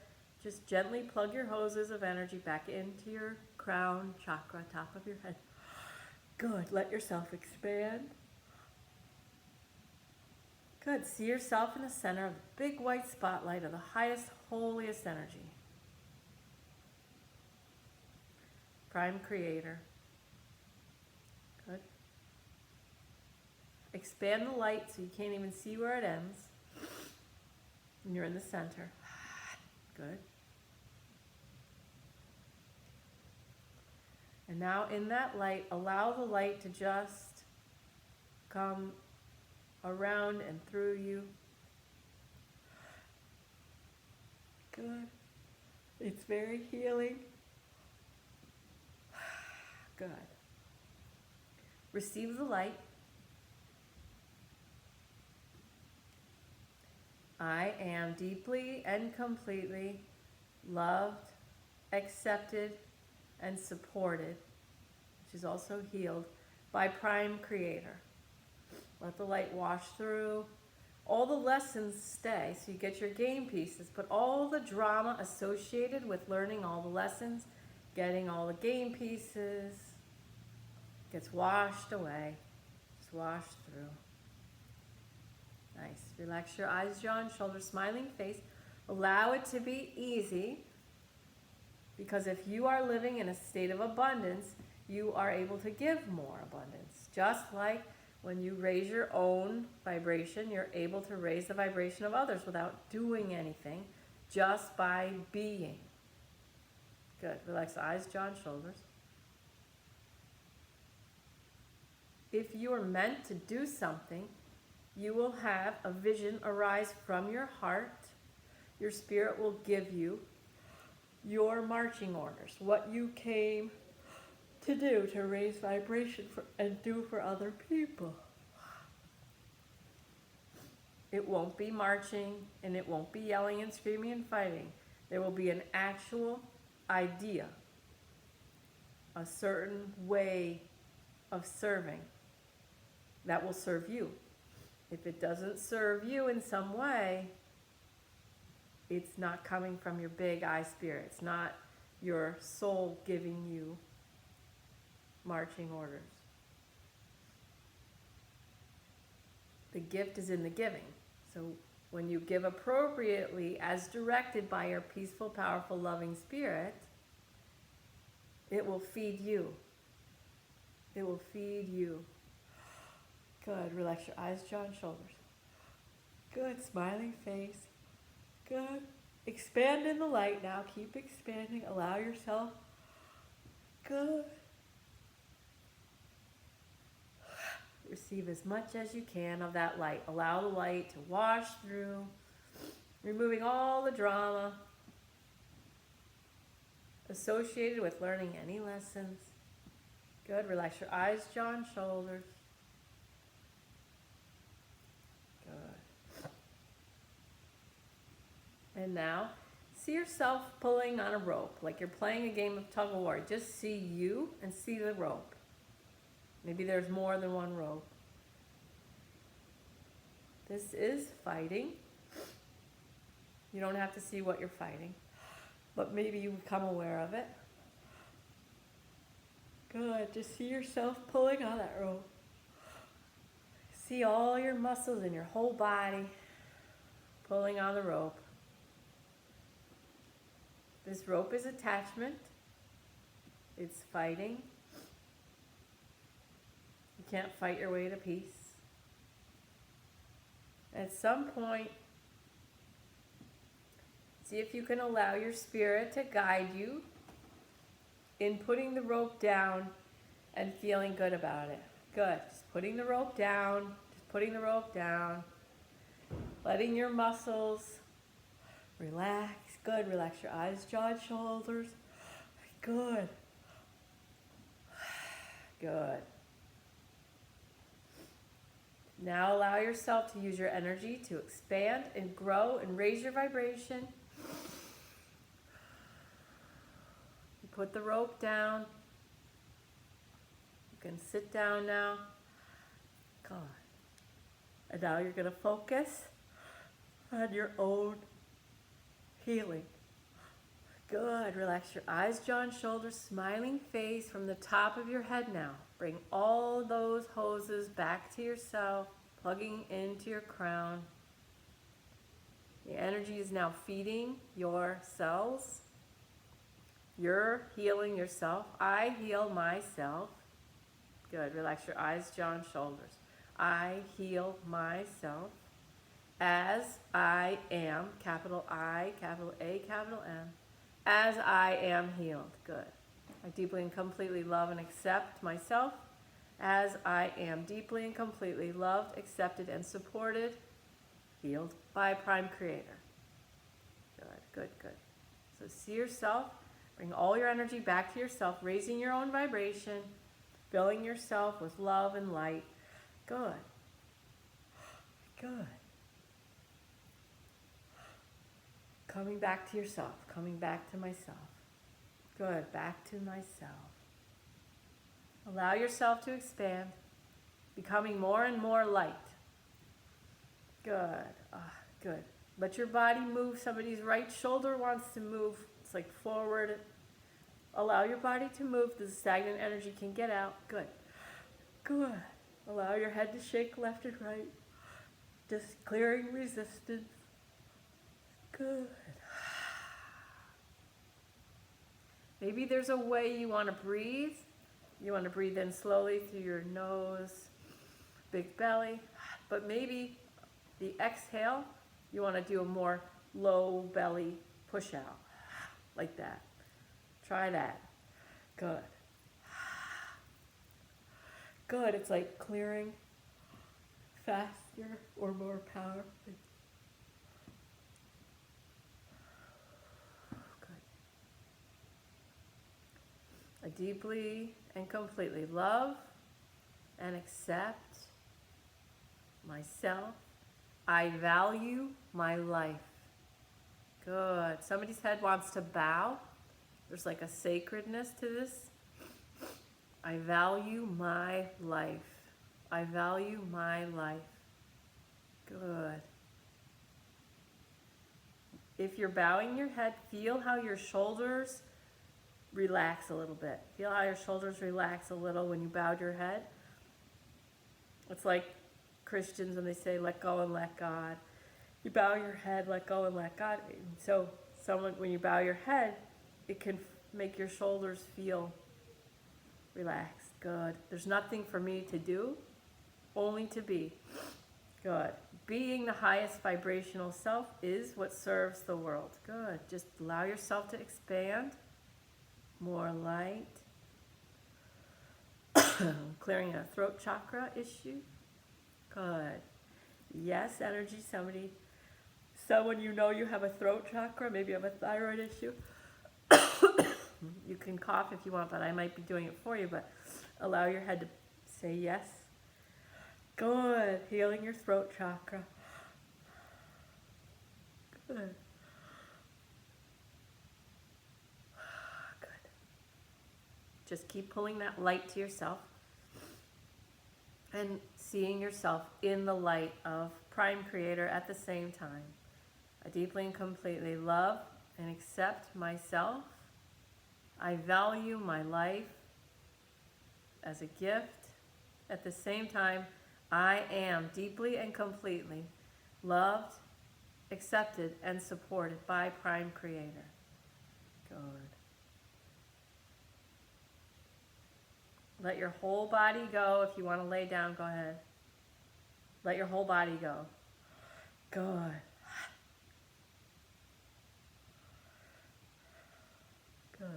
Just gently plug your hoses of energy back into your crown chakra, top of your head. Good. Let yourself expand. Good. See yourself in the center of the big white spotlight of the highest, holiest energy. Prime Creator. Good. Expand the light so you can't even see where it ends. And you're in the center. Good. And now in that light, allow the light to just come around and through you. Good. It's very healing. Good. Receive the light. I am deeply and completely loved, accepted, and supported, which is also healed, by Prime Creator. Let the light wash through. All the lessons stay, so you get your game pieces, but all the drama associated with learning all the lessons, getting all the game pieces, gets washed away, just washed through. Nice. Relax your eyes, jaw, and shoulders, smiling face. Allow it to be easy, because if you are living in a state of abundance, you are able to give more abundance. Just like when you raise your own vibration, you're able to raise the vibration of others without doing anything, just by being. Good. Relax the eyes, jaw, and shoulders. If you are meant to do something, you will have a vision arise from your heart. Your spirit will give you your marching orders, what you came to do to raise vibration and do for other people. It won't be marching, and it won't be yelling and screaming and fighting. There will be an actual idea, a certain way of serving that will serve you. If it doesn't serve you in some way, it's not coming from your big I spirit. It's not your soul giving you marching orders. The gift is in the giving. So when you give appropriately as directed by your peaceful, powerful, loving spirit, it will feed you. It will feed you. Good. Relax your eyes, jaw, and shoulders. Good. Smiling face. Good. Expand in the light now. Keep expanding. Allow yourself. Good. Receive as much as you can of that light. Allow the light to wash through, removing all the drama associated with learning any lessons. Good. Relax your eyes, jaw, and shoulders. Good. And now, see yourself pulling on a rope, like you're playing a game of tug of war. Just see you and see the rope. Maybe there's more than one rope. This is fighting. You don't have to see what you're fighting, but maybe you become aware of it. Good. Just see yourself pulling on that rope. See all your muscles in your whole body pulling on the rope. This rope is attachment. It's fighting. You can't fight your way to peace. At some point, see if you can allow your spirit to guide you in putting the rope down and feeling good about it. Good. Just putting the rope down. Just putting the rope down. Letting your muscles relax. Good. Relax your eyes, jaw, and shoulders. Good. Good. Now allow yourself to use your energy to expand and grow and raise your vibration. You put the rope down. can sit down now. God. And now you're going to focus on your own healing. Good. Relax your eyes, jaw, and shoulders, smiling face from the top of your head now. Bring all those hoses back to yourself, plugging into your crown. The energy is now feeding your cells. You're healing yourself. I heal myself. Good. Relax your eyes, jaw, and shoulders. I heal myself as I am, capital I, capital A, capital M, as I am healed. Good. I deeply and completely love and accept myself as I am deeply and completely loved, accepted, and supported, healed by Prime Creator. Good, good, good. So see yourself, bring all your energy back to yourself, raising your own vibration, filling yourself with love and light. Good. Good. Coming back to yourself, coming back to myself. Good, back to myself. Allow yourself to expand, becoming more and more light. Good, good. Let your body move. Somebody's right shoulder wants to move. It's like forward. Allow your body to move. The stagnant energy can get out. Good, good. Allow your head to shake left and right. Just clearing resistance. Good. Maybe there's a way you want to breathe. You want to breathe in slowly through your nose, big belly. But maybe the exhale, you want to do a more low belly push out, like that. Try that. Good. Good. It's like clearing faster or more powerfully. I deeply and completely love and accept myself. I value my life. Good. Somebody's head wants to bow. There's like a sacredness to this. I value my life. I value my life. Good. If you're bowing your head, feel how your shoulders relax a little bit. Feel how your shoulders relax a little when you bowed your head. It's like Christians when they say, let go and let God. You bow your head, let go and let God. So when you bow your head, it can make your shoulders feel relaxed. Good. There's nothing for me to do, only to be. Good. Being the highest vibrational self is what serves the world. Good. Just allow yourself to expand. More light. Clearing a throat chakra issue. Good. Yes, energy. Someone you know you have a throat chakra, maybe you have a thyroid issue. You can cough if you want, but I might be doing it for you, but allow your head to say yes. Good. Healing your throat chakra. Good. Just keep pulling that light to yourself and seeing yourself in the light of Prime Creator at the same time. I deeply and completely love and accept myself. I value my life as a gift. At the same time, I am deeply and completely loved, accepted, and supported by Prime Creator. Good. Let your whole body go. If you want to lay down, go ahead. Let your whole body go. Good. Good.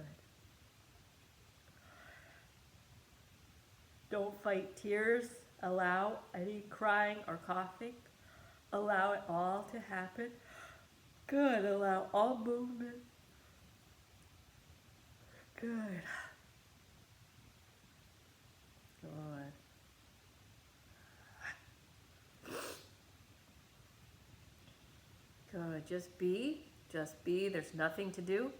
Don't fight tears. Allow any crying or coughing. Allow it all to happen. Good. Allow all movement. Good. Good. Good. Just be. Just be. There's nothing to do.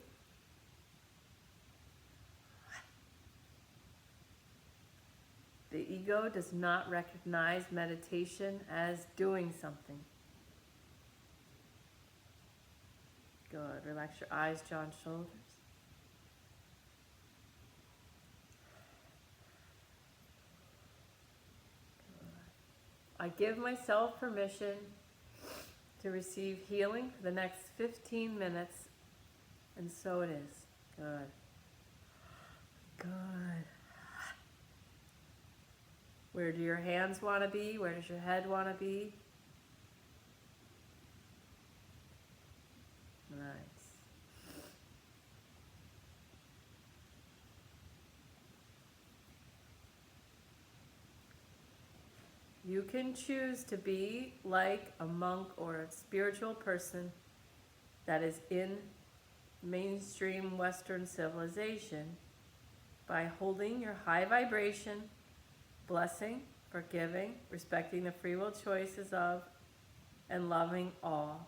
The ego does not recognize meditation as doing something. Good. Relax your eyes, jaw, and shoulders. Good. I give myself permission to receive healing for the next 15 minutes, and so it is. Good. Good. Where do your hands want to be? Where does your head want to be? Nice. You can choose to be like a monk or a spiritual person that is in mainstream Western civilization by holding your high vibration, blessing, forgiving, respecting the free will choices of, and loving all.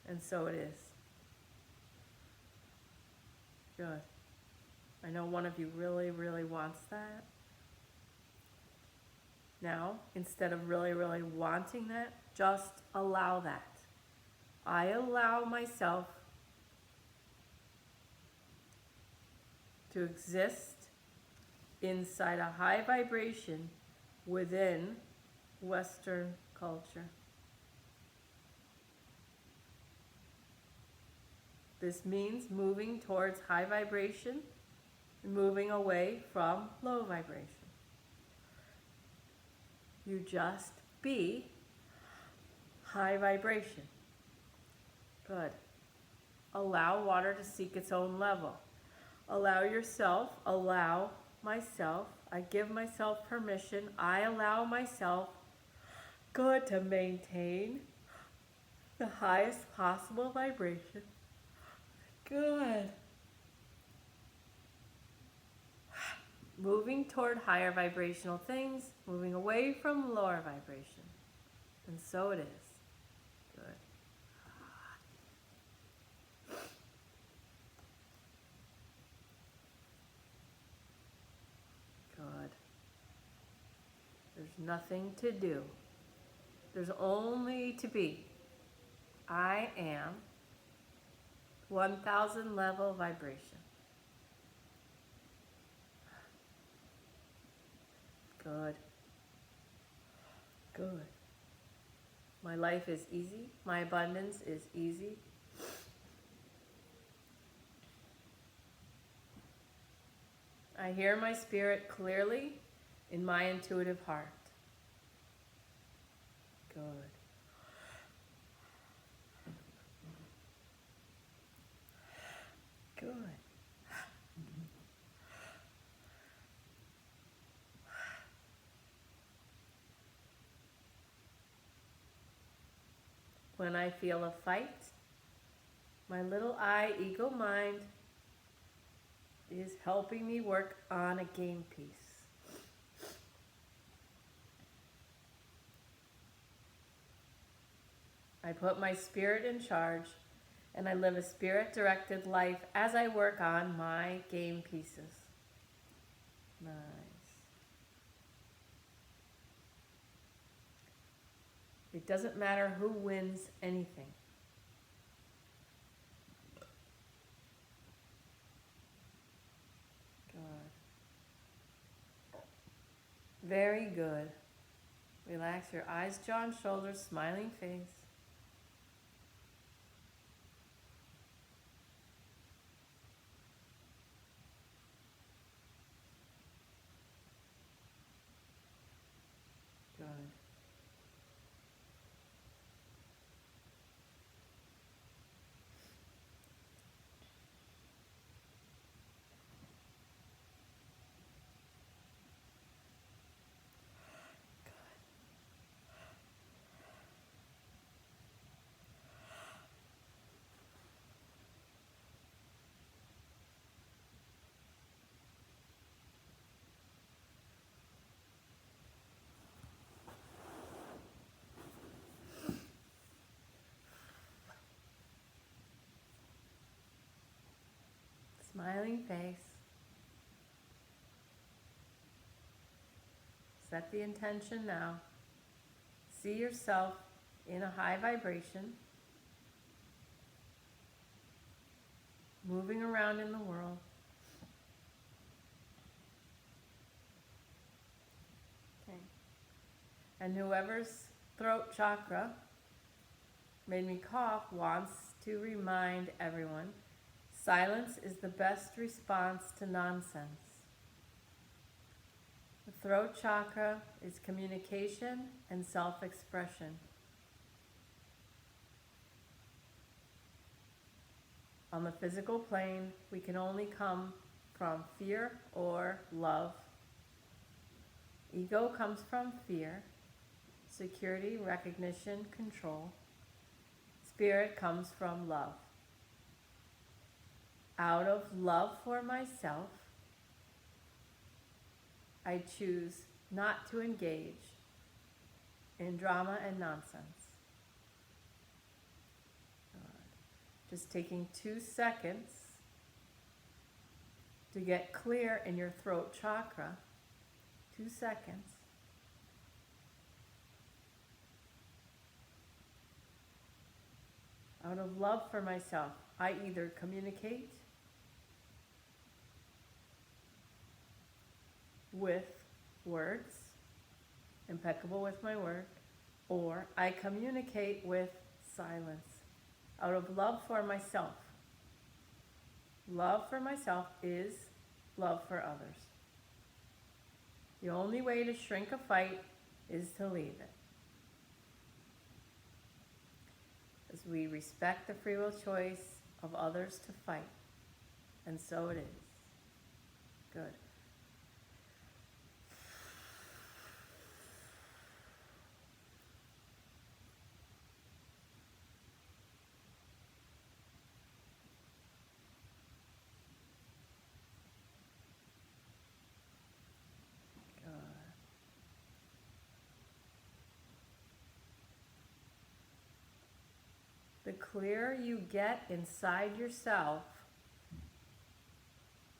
And so it is. Good. I know one of you really, really wants that. Now, instead of really, really wanting that, just allow that. I allow myself to exist inside a high vibration within Western culture. This means moving towards high vibration and moving away from low vibration. You just be high vibration. Good. Allow water to seek its own level. Allow yourself, allow myself, I give myself permission, I allow myself, good, to maintain the highest possible vibration. Good. Moving toward higher vibrational things, moving away from lower vibration. And so it is. Good. Good. There's nothing to do. There's only to be. I am 1,000 level vibration. Good. Good. My life is easy. My abundance is easy. I hear my spirit clearly in my intuitive heart. Good. Good. When I feel a fight, my little I, ego mind, is helping me work on a game piece. I put my spirit in charge, and I live a spirit-directed life as I work on my game pieces. Nice. It doesn't matter who wins anything. Good. Very good. Relax your eyes, jaw, and shoulders, smiling face. Good. Smiling face. Set the intention now. See yourself in a high vibration, moving around in the world. Okay. And whoever's throat chakra made me cough wants to remind everyone, silence is the best response to nonsense. The throat chakra is communication and self-expression. On the physical plane, we can only come from fear or love. Ego comes from fear, security, recognition, control. Spirit comes from love. Out of love for myself, I choose not to engage in drama and nonsense. Just taking 2 seconds to get clear in your throat chakra. 2 seconds. Out of love for myself, I either communicate with words, impeccable with my word, or I communicate with silence. Out of love for myself. Love for myself is love for others. The only way to shrink a fight is to leave it. As we respect the free will choice of others to fight. And so it is. Good. The clearer you get inside yourself,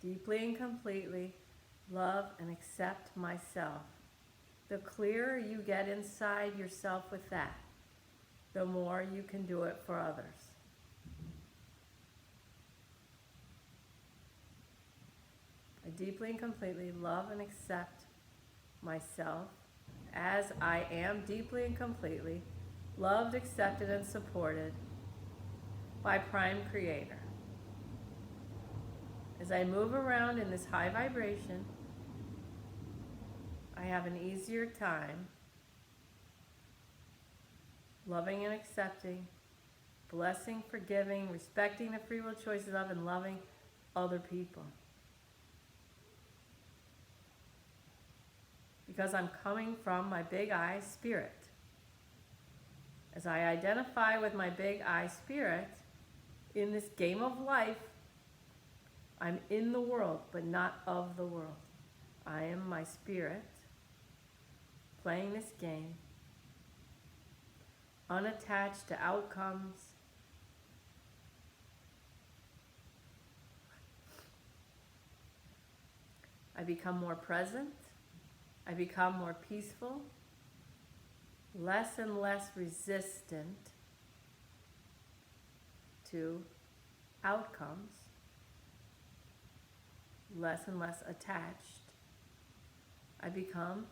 deeply and completely love and accept myself. The clearer you get inside yourself with that, the more you can do it for others. I deeply and completely love and accept myself as I am deeply and completely loved, accepted, and supported by Prime Creator. As I move around in this high vibration, I have an easier time loving and accepting, blessing, forgiving, respecting the free will choices of, and loving other people. Because I'm coming from my big I spirit. As I identify with my big I spirit, in this game of life, I'm in the world, but not of the world. I am my spirit, playing this game, unattached to outcomes, I become more present, I become more peaceful, less and less resistant to outcomes, less and less attached. I become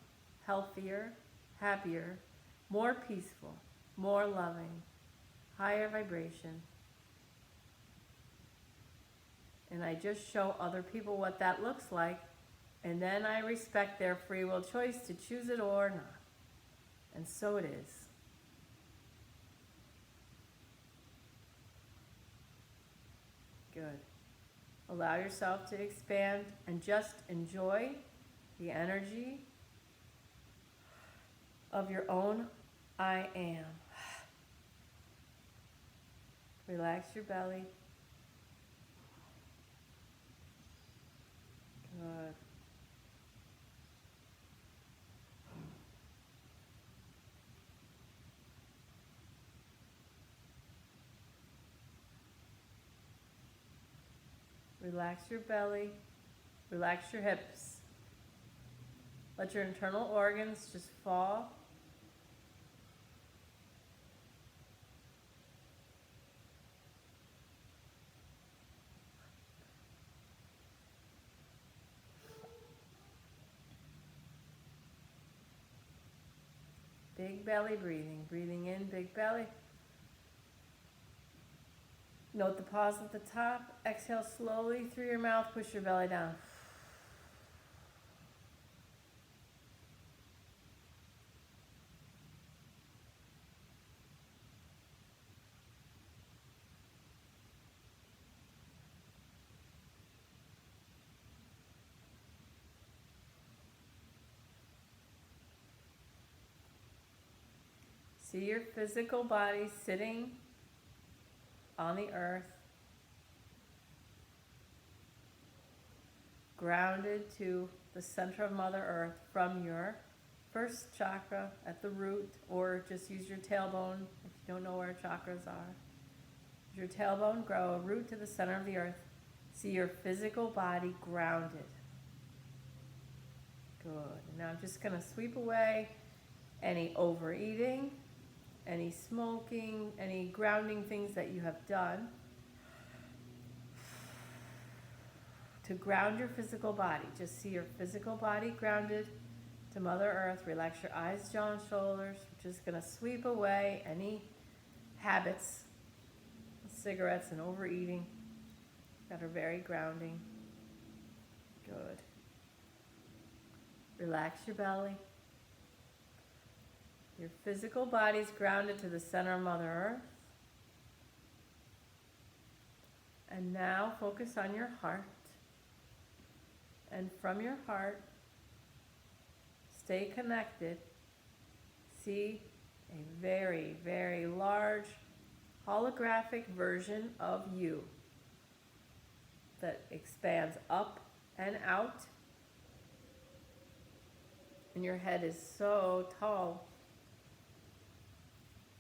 healthier, happier, more peaceful, more loving, higher vibration. And I just show other people what that looks like, and then I respect their free will choice to choose it or not. And so it is. Good. Allow yourself to expand and just enjoy the energy of your own I am. Relax your belly. Good. Relax your belly, relax your hips. Let your internal organs just fall. Big belly breathing. Breathing in, big belly. Note the pause at the top. Exhale slowly through your mouth. Push your belly down. See your physical body sitting on the earth, grounded to the center of Mother Earth from your first chakra at the root, or just use your tailbone if you don't know where chakras are. Use your tailbone, grow a root to the center of the earth. See your physical body grounded. Good. Now I'm just going to sweep away any overeating, any smoking, any grounding things that you have done to ground your physical body. Just see your physical body grounded to Mother Earth. Relax your eyes, jaw, and shoulders. We're just going to sweep away any habits, cigarettes and overeating that are very grounding. Good. Relax your belly. Your physical body is grounded to the center of Mother Earth. And now focus on your heart. And from your heart, stay connected. See a very, very large holographic version of you that expands up and out. And your head is so tall.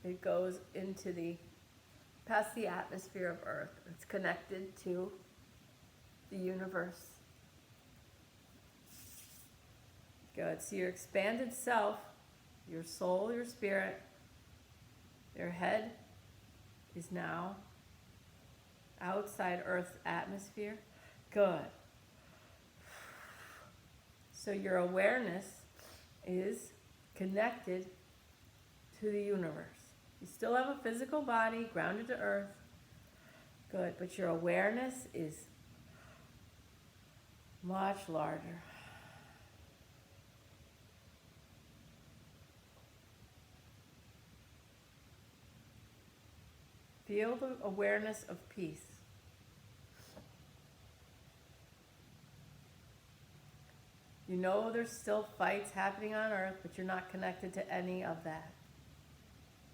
It goes into past the atmosphere of Earth. It's connected to the universe. Good. So your expanded self, your soul, your spirit, your head is now outside Earth's atmosphere. Good. So your awareness is connected to the universe. You still have a physical body grounded to Earth. Good, but your awareness is much larger. Feel the awareness of peace. You know there's still fights happening on Earth, but you're not connected to any of that.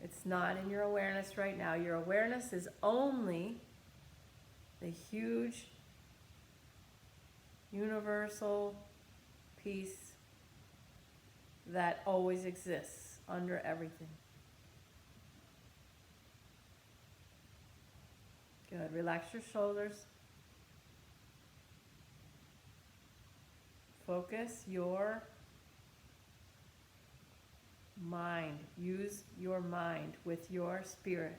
It's not in your awareness right now. Your awareness is only the huge, universal peace that always exists under everything. Good. Relax your shoulders. Focus your mind. Use your mind with your spirit,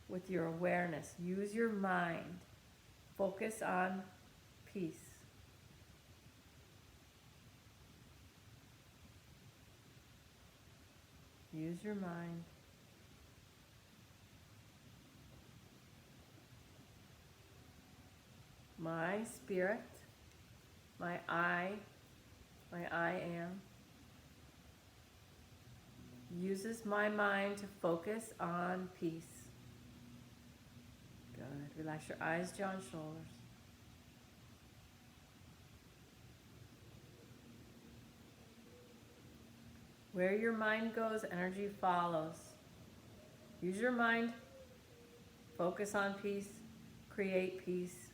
with your awareness. Use your mind. Focus on peace. Use your mind. My spirit, my I am, uses my mind to focus on peace. Good. Relax your eyes, jaw, and shoulders. Where your mind goes, energy follows. Use your mind. Focus on peace. Create peace.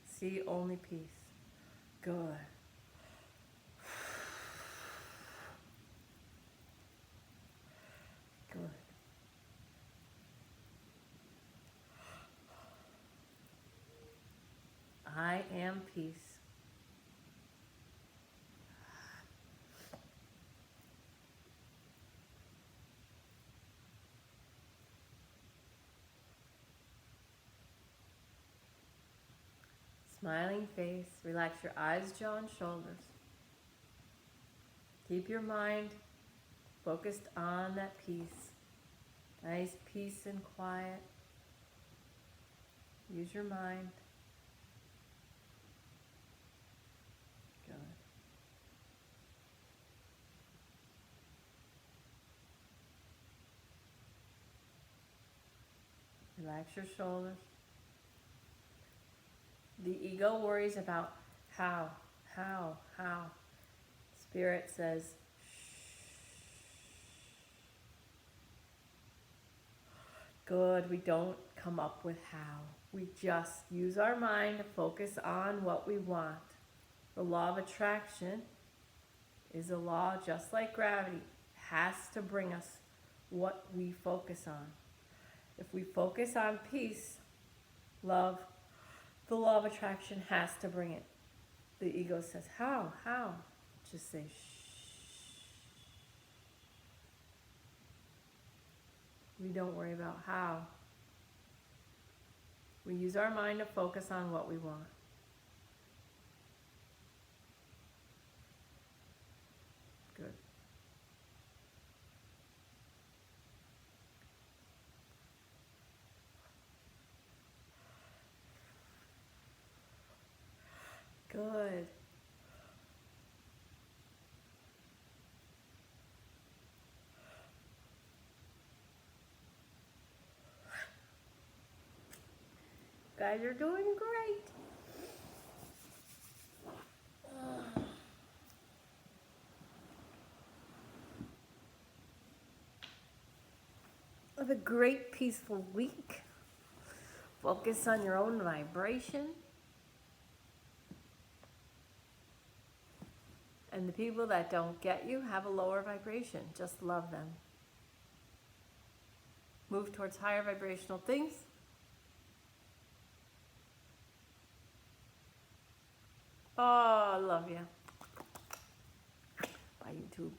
See only peace. Good. Good. I am peace. Smiling face. Relax your eyes, jaw, and shoulders. Keep your mind focused on that peace. Nice peace and quiet. Use your mind. Good. Relax your shoulders. The ego worries about how. Spirit says, good, we don't come up with how. We just use our mind to focus on what we want. The law of attraction is a law just like gravity. It has to bring us what we focus on. If we focus on peace, love, the law of attraction has to bring it. The ego says, how? Just say, shh. We don't worry about how. We use our mind to focus on what we want. Good. Good. Guys are doing great. Have a great, peaceful week. Focus on your own vibration. And the people that don't get you have a lower vibration. Just love them. Move towards higher vibrational things. Oh, I love you. Bye, YouTube.